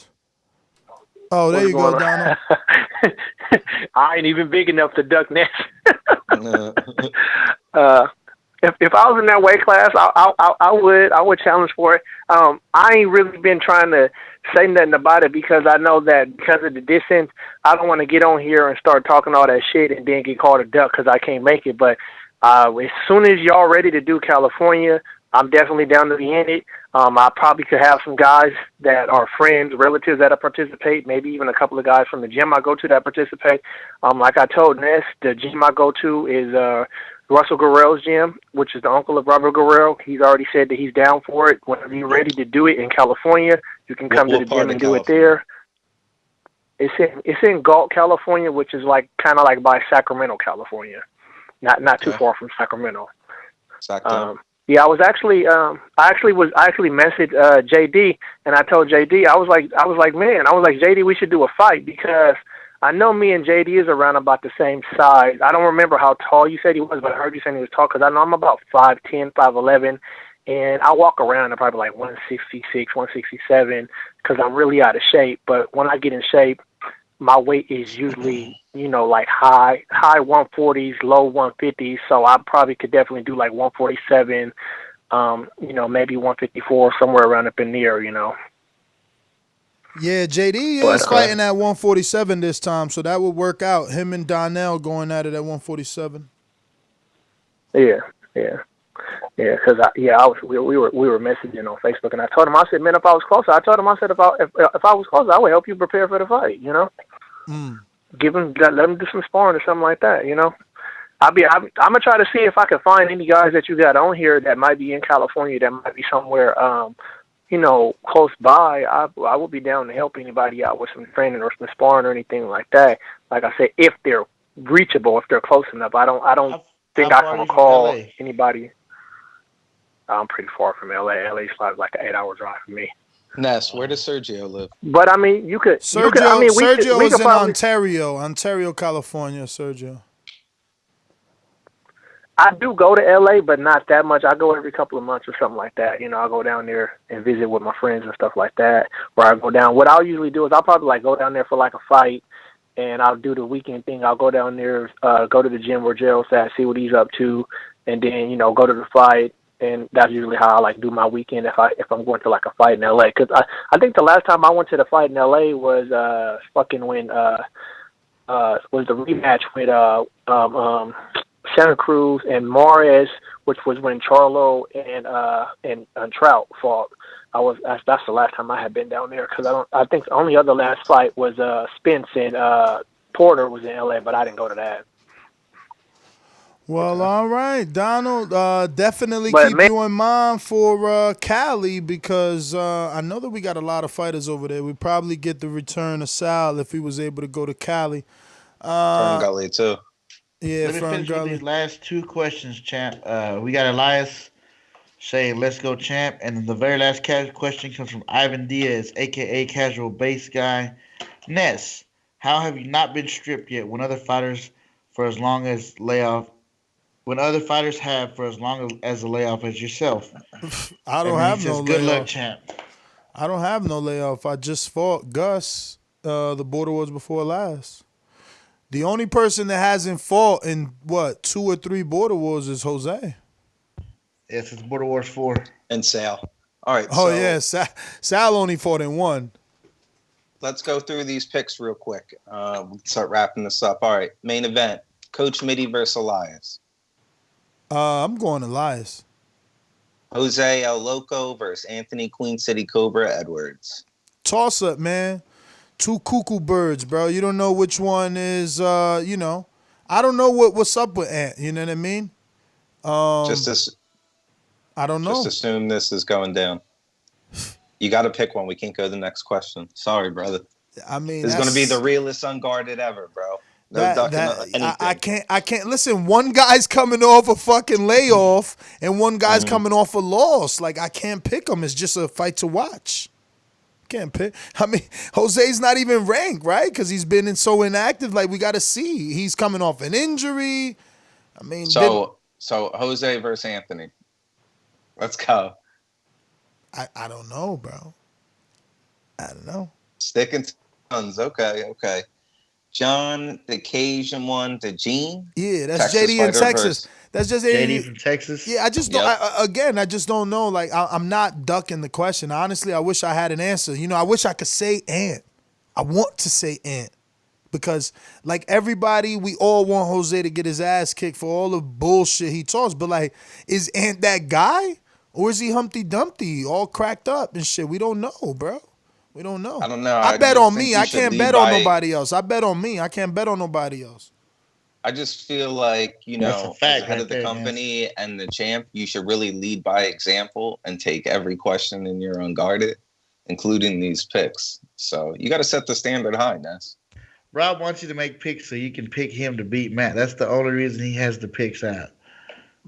Oh, there What's you go, going Donel. I ain't even big enough to duck Nes. Uh, If I was in that weight class, I would challenge for it. I ain't really been trying to say nothing about it because I know that because of the distance, I don't want to get on here and start talking all that shit and then get called a duck because I can't make it. But as soon as y'all ready to do California, I'm definitely down to be in it. I probably could have some guys that are friends, relatives that participate, maybe even a couple of guys from the gym I go to that participate. Like I told Nes, the gym I go to is Russell Guerrero's gym, which is the uncle of Robert Guerrero. He's already said that he's down for it. Whenever you're ready to do it in California, you can come to the gym and do it there. It's in Galt, California, which is like kind of like by Sacramento, California, not too far from Sacramento. Yeah, I actually messaged JD, and I told JD I was like, JD, we should do a fight because I know me and JD is around about the same size. I don't remember how tall you said he was, but I heard you saying he was tall because I know I'm about 5'10", 5'11", and I walk around at probably like 166, 167 because I'm really out of shape. But when I get in shape, my weight is usually, like high 140s, low 150s. So I probably could definitely do like 147, maybe 154, somewhere around up in there, Yeah, JD is fighting at 147 this time, so that would work out. Him and Donel going at it at 147. Yeah. Because we were messaging on Facebook, and I told him, I said, man, if I was closer, I said if I was closer, I would help you prepare for the fight, let him do some sparring or something like that, I'm gonna try to see if I can find any guys that you got on here that might be in California, that might be somewhere, close by. I would be down to help anybody out with some training or some sparring or anything like that. Like I said, if they're reachable, if they're close enough, I don't think I can recall anybody. I'm pretty far from LA. LA's like an 8-hour drive for me. Ness, where does Sergio live? But I mean, you could. I Sergio mean, Sergio we is could in probably. Ontario, California. Sergio. I do go to LA, but not that much. I go every couple of months or something like that. You know, I go down there and visit with my friends and stuff like that. Or I go down. What I'll usually do is I'll probably like go down there for like a fight, and I'll do the weekend thing. I'll go down there, go to the gym where Gerald's at, see what he's up to, and then go to the fight. And that's usually how I like do my weekend if I'm going to like a fight in LA. Because I think the last time I went to the fight in LA was fucking when was the rematch with Santa Cruz and Mares, which was when Charlo and Trout fought. That's the last time I had been down there because I think the only other last fight was Spence and Porter was in LA, but I didn't go to that. Well, all right, Donald. Definitely But keep you in mind for Cali because I know that we got a lot of fighters over there. We probably get the return of Sal if he was able to go to Cali. Fern Gully too. Yeah, Let me Fern finish with Gully. these last two questions, champ. We got Elias saying, "Let's go, champ," and then the very last question comes from Ivan Diaz, aka Casual Base Guy. Ness, how have you not been stripped yet when other fighters for as long as layoff? When other fighters have for as long as a layoff as yourself? I don't And then have he no says, "Good luck, layoff. champ." I don't have no layoff. I just fought Gus. The border was before last. The only person that hasn't fought in 2 or 3 border wars is Jose. Yes, it's Border Wars 4. And Sal. All right. Oh So yeah, Sal only fought in 1. let's go through these picks real quick. We'll start wrapping this up. All right. Main event: Coach Mide versus Elias. I'm going Elias. Jose El Loco versus Anthony Queen City Cobra Edwards. Toss up, man. 2 cuckoo birds, bro. You don't know which one is. I don't know what's up with Ant. You know what I mean? I don't know. Just assume this is going down. You got to pick one. We can't go to the next question. Sorry, brother. I mean, this is going to be the realest Unguarded ever, bro. No ducking anything. I can't listen. One guy's coming off a fucking layoff, and one guy's coming off a loss. Like I can't pick them. It's just a fight to watch. Can't pick. I mean, Jose's not even ranked, right? Because he's been so inactive. Like we got to see. He's coming off an injury. I mean, so Jose versus Anthony. Let's go. I don't know, bro. I don't know. Sticking to guns. Okay. John, the Cajun one, the Gene. Yeah, that's JD in Texas. That's just JD from Texas. Yeah, I just don't. I just don't know. Like, I'm not ducking the question. Honestly, I wish I had an answer. I wish I could say Ant. I want to say Ant because, like everybody, we all want Jose to get his ass kicked for all the bullshit he talks. But like, is Ant that guy, or is he Humpty Dumpty, all cracked up and shit? We don't know, bro. We don't know. I don't know. I bet on me. I can't bet on nobody else. I bet on me. I can't bet on nobody else. I just feel like, as head of the company and the champ, you should really lead by example and take every question in your Unguarded, including these picks. So you got to set the standard high, Ness. Rob wants you to make picks so you can pick him to beat Matt. That's the only reason he has the picks out.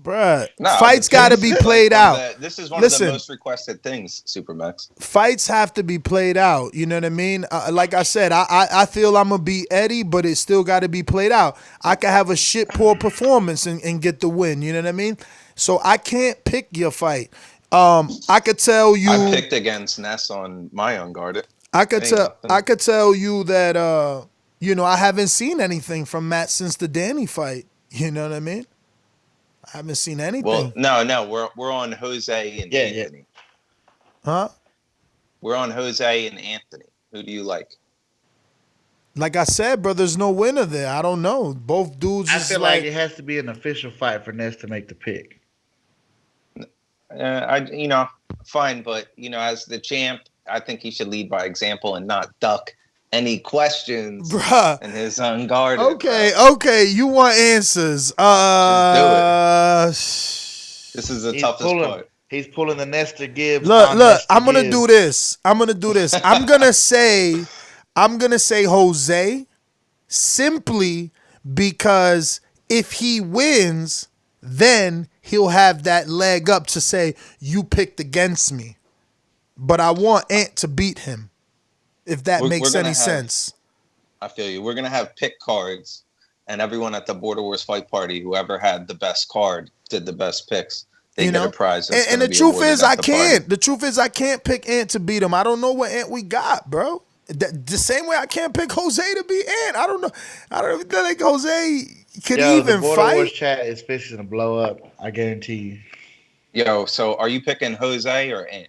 Bruh, fights got to be played out. This is one of the most requested things, Supermax. Fights have to be played out. You know what I mean? Like I said, I feel I'm going to beat Eddie, but it still got to be played out. I could have a shit poor performance and get the win. You know what I mean? So I can't pick your fight. I could tell you. I picked against Ness on my Unguarded. I could tell you that, I haven't seen anything from Matt since the Danny fight. You know what I mean? I haven't seen anything. Well, no, we're on Jose and Anthony. Huh? We're on Jose and Anthony. Who do you like? Like I said, bro, there's no winner there. I don't know. Both dudes. I feel like it has to be an official fight for Ness to make the pick. Fine, but as the champ, I think he should lead by example and not duck any questions in his Unguarded. Okay. You want answers? Just do it. This is the toughest part. He's pulling the Nestor Gibbs. Look. I'm gonna do this. I'm gonna say Jose simply because if he wins, then he'll have that leg up to say you picked against me. but I want Ant to beat him. If that makes any sense. I feel you. We're gonna have pick cards, and everyone at the Border Wars fight party, whoever had the best card, did the best picks. They get a prize. And the truth is, I can't. The truth is, I can't pick Ant to beat him. I don't know what Ant we got, bro. The same way I can't pick Jose to beat Ant. I don't know. I don't even think Jose could even the Border fight. Wars chat is fixing to blow up. I guarantee you. Yo, so are you picking Jose or Ant?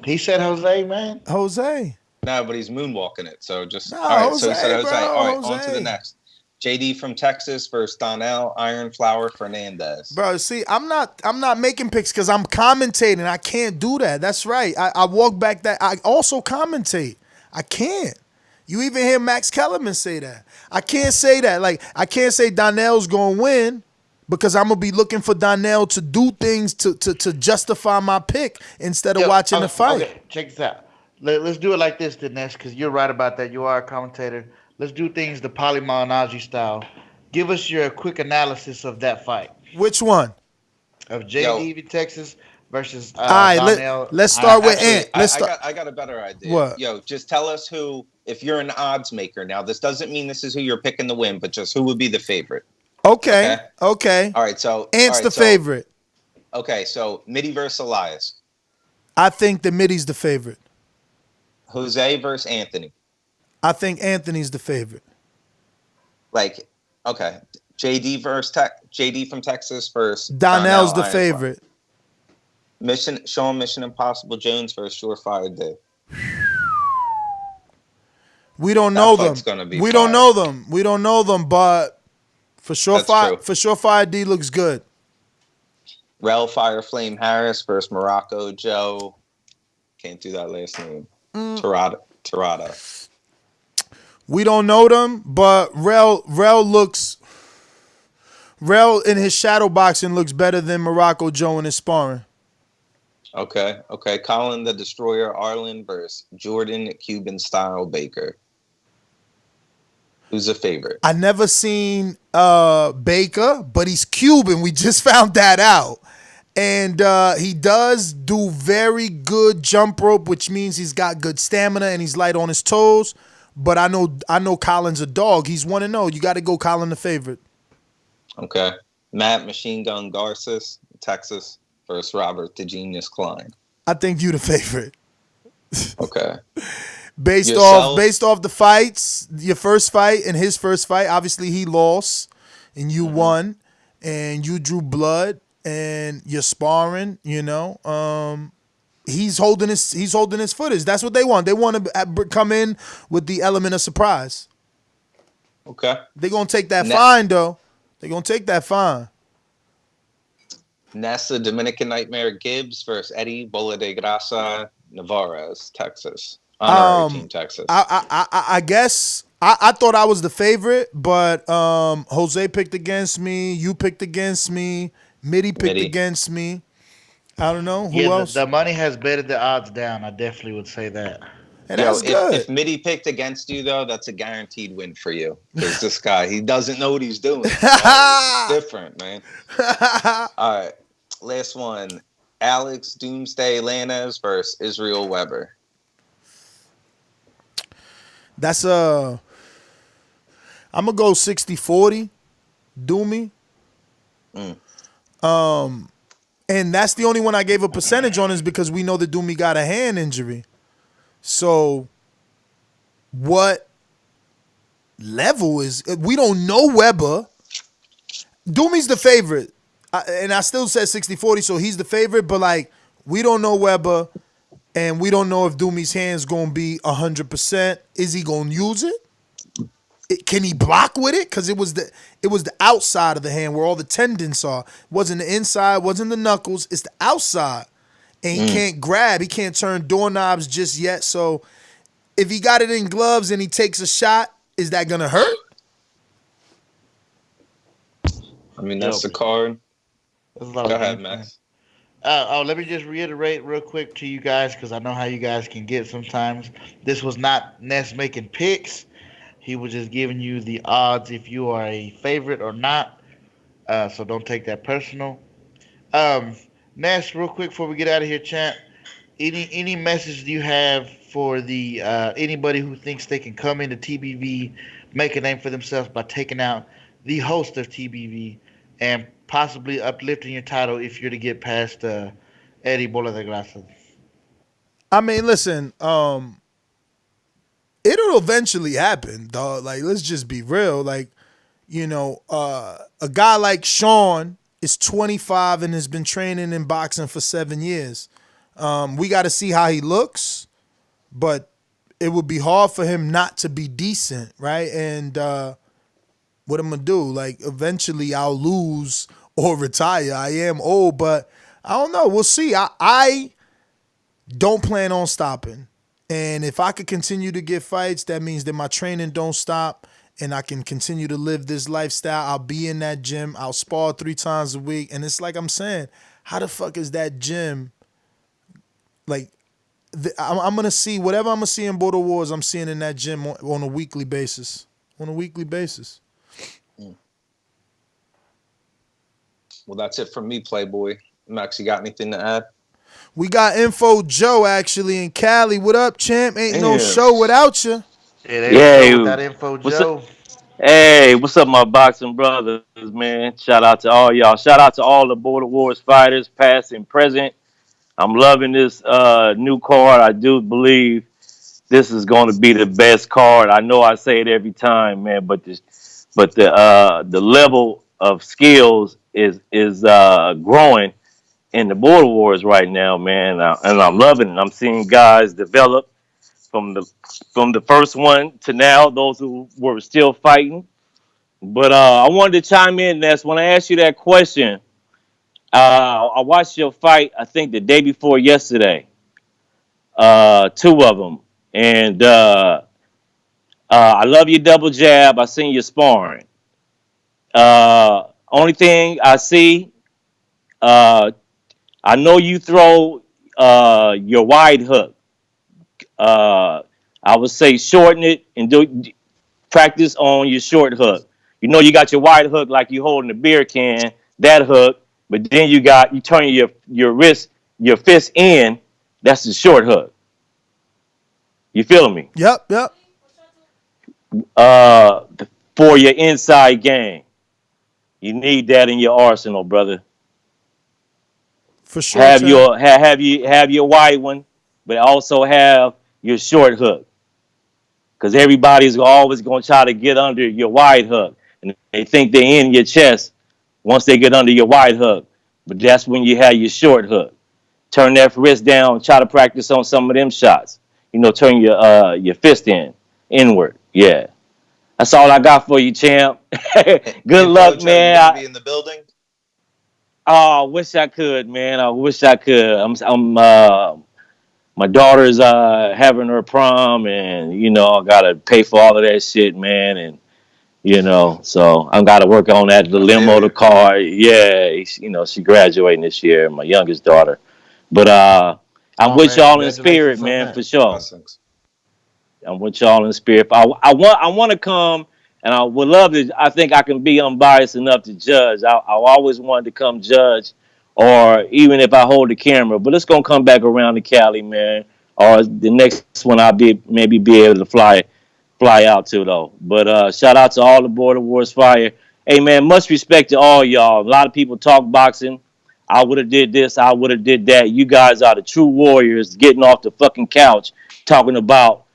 He said Jose, man. Jose. No, but he's moonwalking it. So just No, all right. Jose, So he said Jose. bro, All right, Jose. on to the next. JD from Texas versus Donel, Iron Flower, Fernandes. Bro, see, I'm not making picks because I'm commentating. I can't do that. That's right. I walk back that. I also commentate. I can't. You even hear Max Kellerman say that. I can't say that. Like, I can't say Donel's going to win because I'm going to be looking for Donel to do things to justify my pick instead of watching the fight. Okay, check this out. Let's do it like this, Dinesh, because you're right about that. You are a commentator. Let's do things the Polly Malignaggi style. Give us your quick analysis of that fight. Which one? Of JD Texas versus all right, Donel. let's start with Ant. I got a better idea. What? Yo, just tell us who, if you're an odds maker. Now, this doesn't mean this is who you're picking to win, but just who would be the favorite. Okay. All right, so Ant's the favorite. Okay, so Mide versus Elias. I think the Mide's the favorite. Jose versus Anthony. I think Anthony's the favorite. Like, okay, JD from Texas versus Donel's Donel, the favorite. Shawn Mission Impossible Jones versus SureFire Day. We don't know them. We don't know them. We don't know them, but for SureFire D looks good. Rell Fire Flame Harris versus Morocco Joe. Can't do that last name. Tirada. We don't know them, but Rell in his shadow boxing looks better than Morocco Joe in his sparring. Okay. Collin the Destroyer Arlen versus Jordan Cuban Style Baker. Who's a favorite? I never seen Baker, but he's Cuban. We just found that out. And he does do very good jump rope, which means he's got good stamina and he's light on his toes. But I know Collin's a dog. He's 1-0. You got to go Collin the favorite. Okay. Matt Machine Gun Garces, Texas versus Robert the Genius Klein. I think you the favorite. Okay. Based off the fights, your first fight and his first fight, obviously he lost and you won and you drew blood and you're sparring, he's holding his footage. That's what they want. They want to come in with the element of surprise. Okay. They're going to take that fine, though. They're going to take that fine. Nes Dominican Nightmare Gibbs versus Eddie Bola de Grasa Navarez, Texas. Honorary Team Texas. I guess I thought I was the favorite, but Jose picked against me. You picked against me. Mide picked against me. I don't know. Who else? The money has betted the odds down. I definitely would say that. And that's good. If Mide picked against you, though, that's a guaranteed win for you. Because this guy, he doesn't know what he's doing. It's different, man. All right. Last one. Alex Doomsday Lainez versus Israel Weber. That's I'm going to go 60-40. Doomy. And that's the only one I gave a percentage on is because we know that Doomy got a hand injury. So what level is we don't know Weber. Doomy's the favorite. And I still said 60-40, so he's the favorite, but like we don't know Weber and we don't know if Doomy's hand's going to be 100%. Is he going to use it? Can he block with it? Because it was the outside of the hand where all the tendons are. It wasn't the inside, wasn't the knuckles. It's the outside. And he can't grab. He can't turn doorknobs just yet. So if he got it in gloves and he takes a shot, is that going to hurt? I mean, that's the card. Go ahead, Max. Let me just reiterate real quick to you guys because I know how you guys can get sometimes. This was not Ness making picks. He was just giving you the odds if you are a favorite or not. So don't take that personal. Ness, real quick before we get out of here, champ. any message do you have for the anybody who thinks they can come into TBV, make a name for themselves by taking out the host of TBV, and possibly uplifting your title if you're to get past Eddie Bola de Grasa? I mean, listen, it'll eventually happen, dog. Like, let's just be real. Like, a guy like Shawn is 25 and has been training in boxing for 7 years. We got to see how he looks, but it would be hard for him not to be decent, right? And what I'm gonna do? Like, eventually, I'll lose or retire. I am old, but I don't know. We'll see. I don't plan on stopping. And if I could continue to get fights, that means that my training don't stop and I can continue to live this lifestyle. I'll be in that gym. I'll spar 3 times a week. And it's like I'm saying, how the fuck is that gym? Like, I'm going to see whatever I'm going to see in Border Wars, I'm seeing in that gym on a weekly basis. On a weekly basis. Well, that's it from me, Playboy. Max, you got anything to add? We got Info Joe actually in Cali. What up, champ? Ain't no show without you. It ain't a show without Info Joe. Hey, what's up, my boxing brothers, man? Shout out to all y'all. Shout out to all the Border Wars fighters, past and present. I'm loving this new card. I do believe this is going to be the best card. I know I say it every time, man, but the level of skills is growing in the Border Wars right now, man, and I'm loving it. I'm seeing guys develop from the first one to now, those who were still fighting. But I wanted to chime in, Ness. When I asked you that question, I watched your fight, I think the day before yesterday, 2 of them. And I love your double jab. I seen you sparring. Only thing I see, uh, I know you throw your wide hook. I would say shorten it and do practice on your short hook. You know you got your wide hook like you holding a beer can, that hook, but then you turn your wrist, your fist in, that's the short hook. You feeling me? Yep. Uh, for your inside game. You need that in your arsenal, brother. For sure, champ. Have your wide one, but also have your short hook. Because everybody's always going to try to get under your wide hook. And they think they're in your chest once they get under your wide hook. But that's when you have your short hook. Turn that wrist down. Try to practice on some of them shots. Turn your fist inward. Yeah. That's all I got for you, champ. Good luck, man. You gonna be in the building? Oh, I wish I could, man. I wish I could. I'm my daughter's having her prom, and I gotta pay for all of that shit, man. And so I'm gotta work on that, the limo, the car. Yeah, she graduating this year, my youngest daughter. But I'm with y'all in spirit, man, for sure. Blessings. I'm with y'all in spirit. I want to come, and I would love to. I think I can be unbiased enough to judge. I always wanted to come judge, or even if I hold the camera. But it's gonna come back around to Cali, man. Or the next one I'll maybe be able to fly out to though. But shout out to all the Border Wars Fire. Hey man, much respect to all y'all. A lot of people talk boxing. I would have did this. I would have did that. You guys are the true warriors, getting off the fucking couch, talking about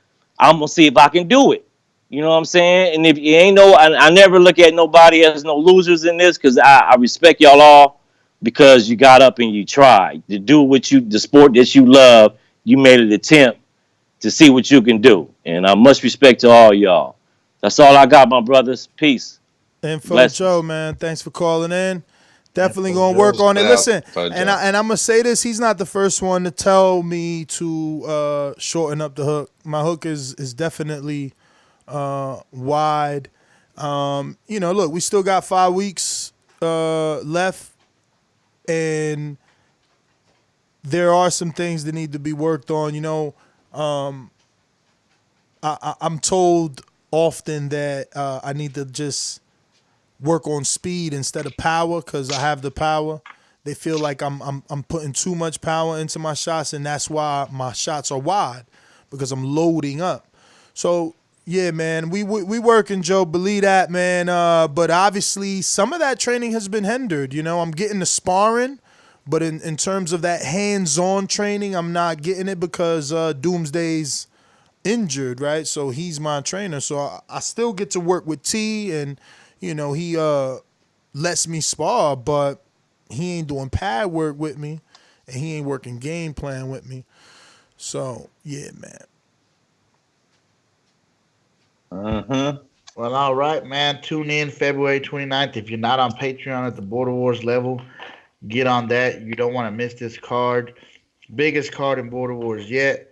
I'm gonna see if I can do it. You know what I'm saying? And if you ain't I never look at nobody as no losers in this because I respect y'all all because you got up and you tried to do the sport that you love. You made an attempt to see what you can do, and I much respect to all y'all. That's all I got, my brothers. Peace. Info Joe, man. Thanks for calling in. Definitely gonna work on it. Listen, and I'm gonna say this: he's not the first one to tell me to shorten up the hook. My hook is definitely wide. Look, we still got 5 weeks left, and there are some things that need to be worked on. I'm told often that I need to just work on speed instead of power because I have the power. They feel like I'm putting too much power into my shots, and that's why my shots are wide because I'm loading up. So yeah, man, we working, Joe. Believe that, man. But obviously, some of that training has been hindered. You know, I'm getting the sparring, but in terms of that hands-on training, I'm not getting it because Doomsday's injured, right? So he's my trainer. So I still get to work with T, and you know he lets me spar, but he ain't doing pad work with me, and he ain't working game plan with me. So yeah, man. Well, all right, man. Tune in February 29th. If you're not on Patreon at the Border Wars level, get on that. You don't want to miss this card. Biggest card in Border Wars yet.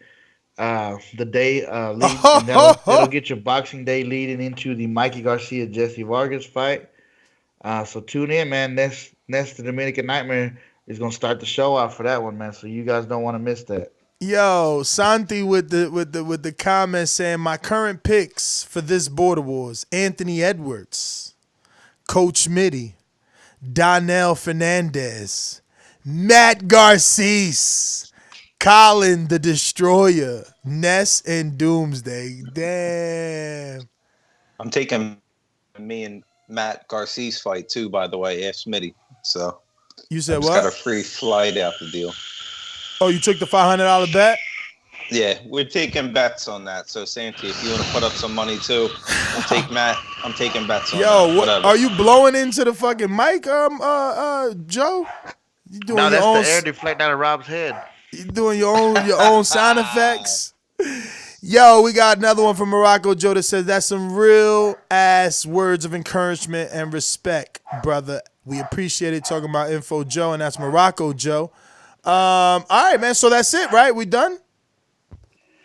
The day lead, and that'll get your Boxing Day leading into the Mikey Garcia Jesse Vargas fight. So tune in, man. Next the Dominican Nightmare is gonna start the show off for that one, man. So you guys don't want to miss that. Yo, Santi with the comment saying my current picks for this Border Wars: Anthony Edwards, Coach Mide, Donel Fernandes, Matt Garces, Collin the Destroyer, Nes and Doomsday. Damn. I'm taking me and Matt Garces fight too, by the way, Ask Smitty. So You said I just what? got a free flight out the deal. Oh, you took the $500 bet? Yeah, we're taking bets on that. So Santi, if you want to put up some money too, I'll take Matt. I'm taking bets on that. Yo, Whatever. are you blowing into the fucking mic, Joe? You doing No, your that's own? the air deflect out of Rob's head. You doing your own sound effects? Yo, we got another one from Morocco Joe that says that's some real ass words of encouragement and respect, brother. We appreciate it. Talking about Info Joe, and that's Morocco Joe. All right, man. So that's it, right? We done?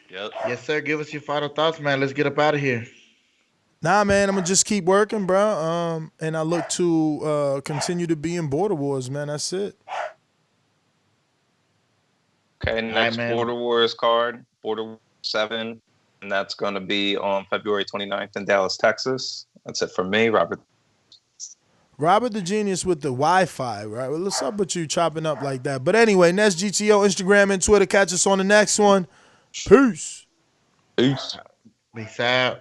Yep. Yes, sir. Give us your final thoughts, man. Let's get up out of here. Nah, man. I'm gonna just keep working, bro. And I look to continue to be in Border Wars, man. That's it. Okay, next man. Border Wars card, Border Wars 7, and that's going to be on February 29th in Dallas, Texas. That's it for me, Robert. Robert the Genius with the Wi-Fi, right? Well, what's up with you chopping up like that? But anyway, Nes GTO, Instagram and Twitter. Catch us on the next one. Peace. Peace. Peace out.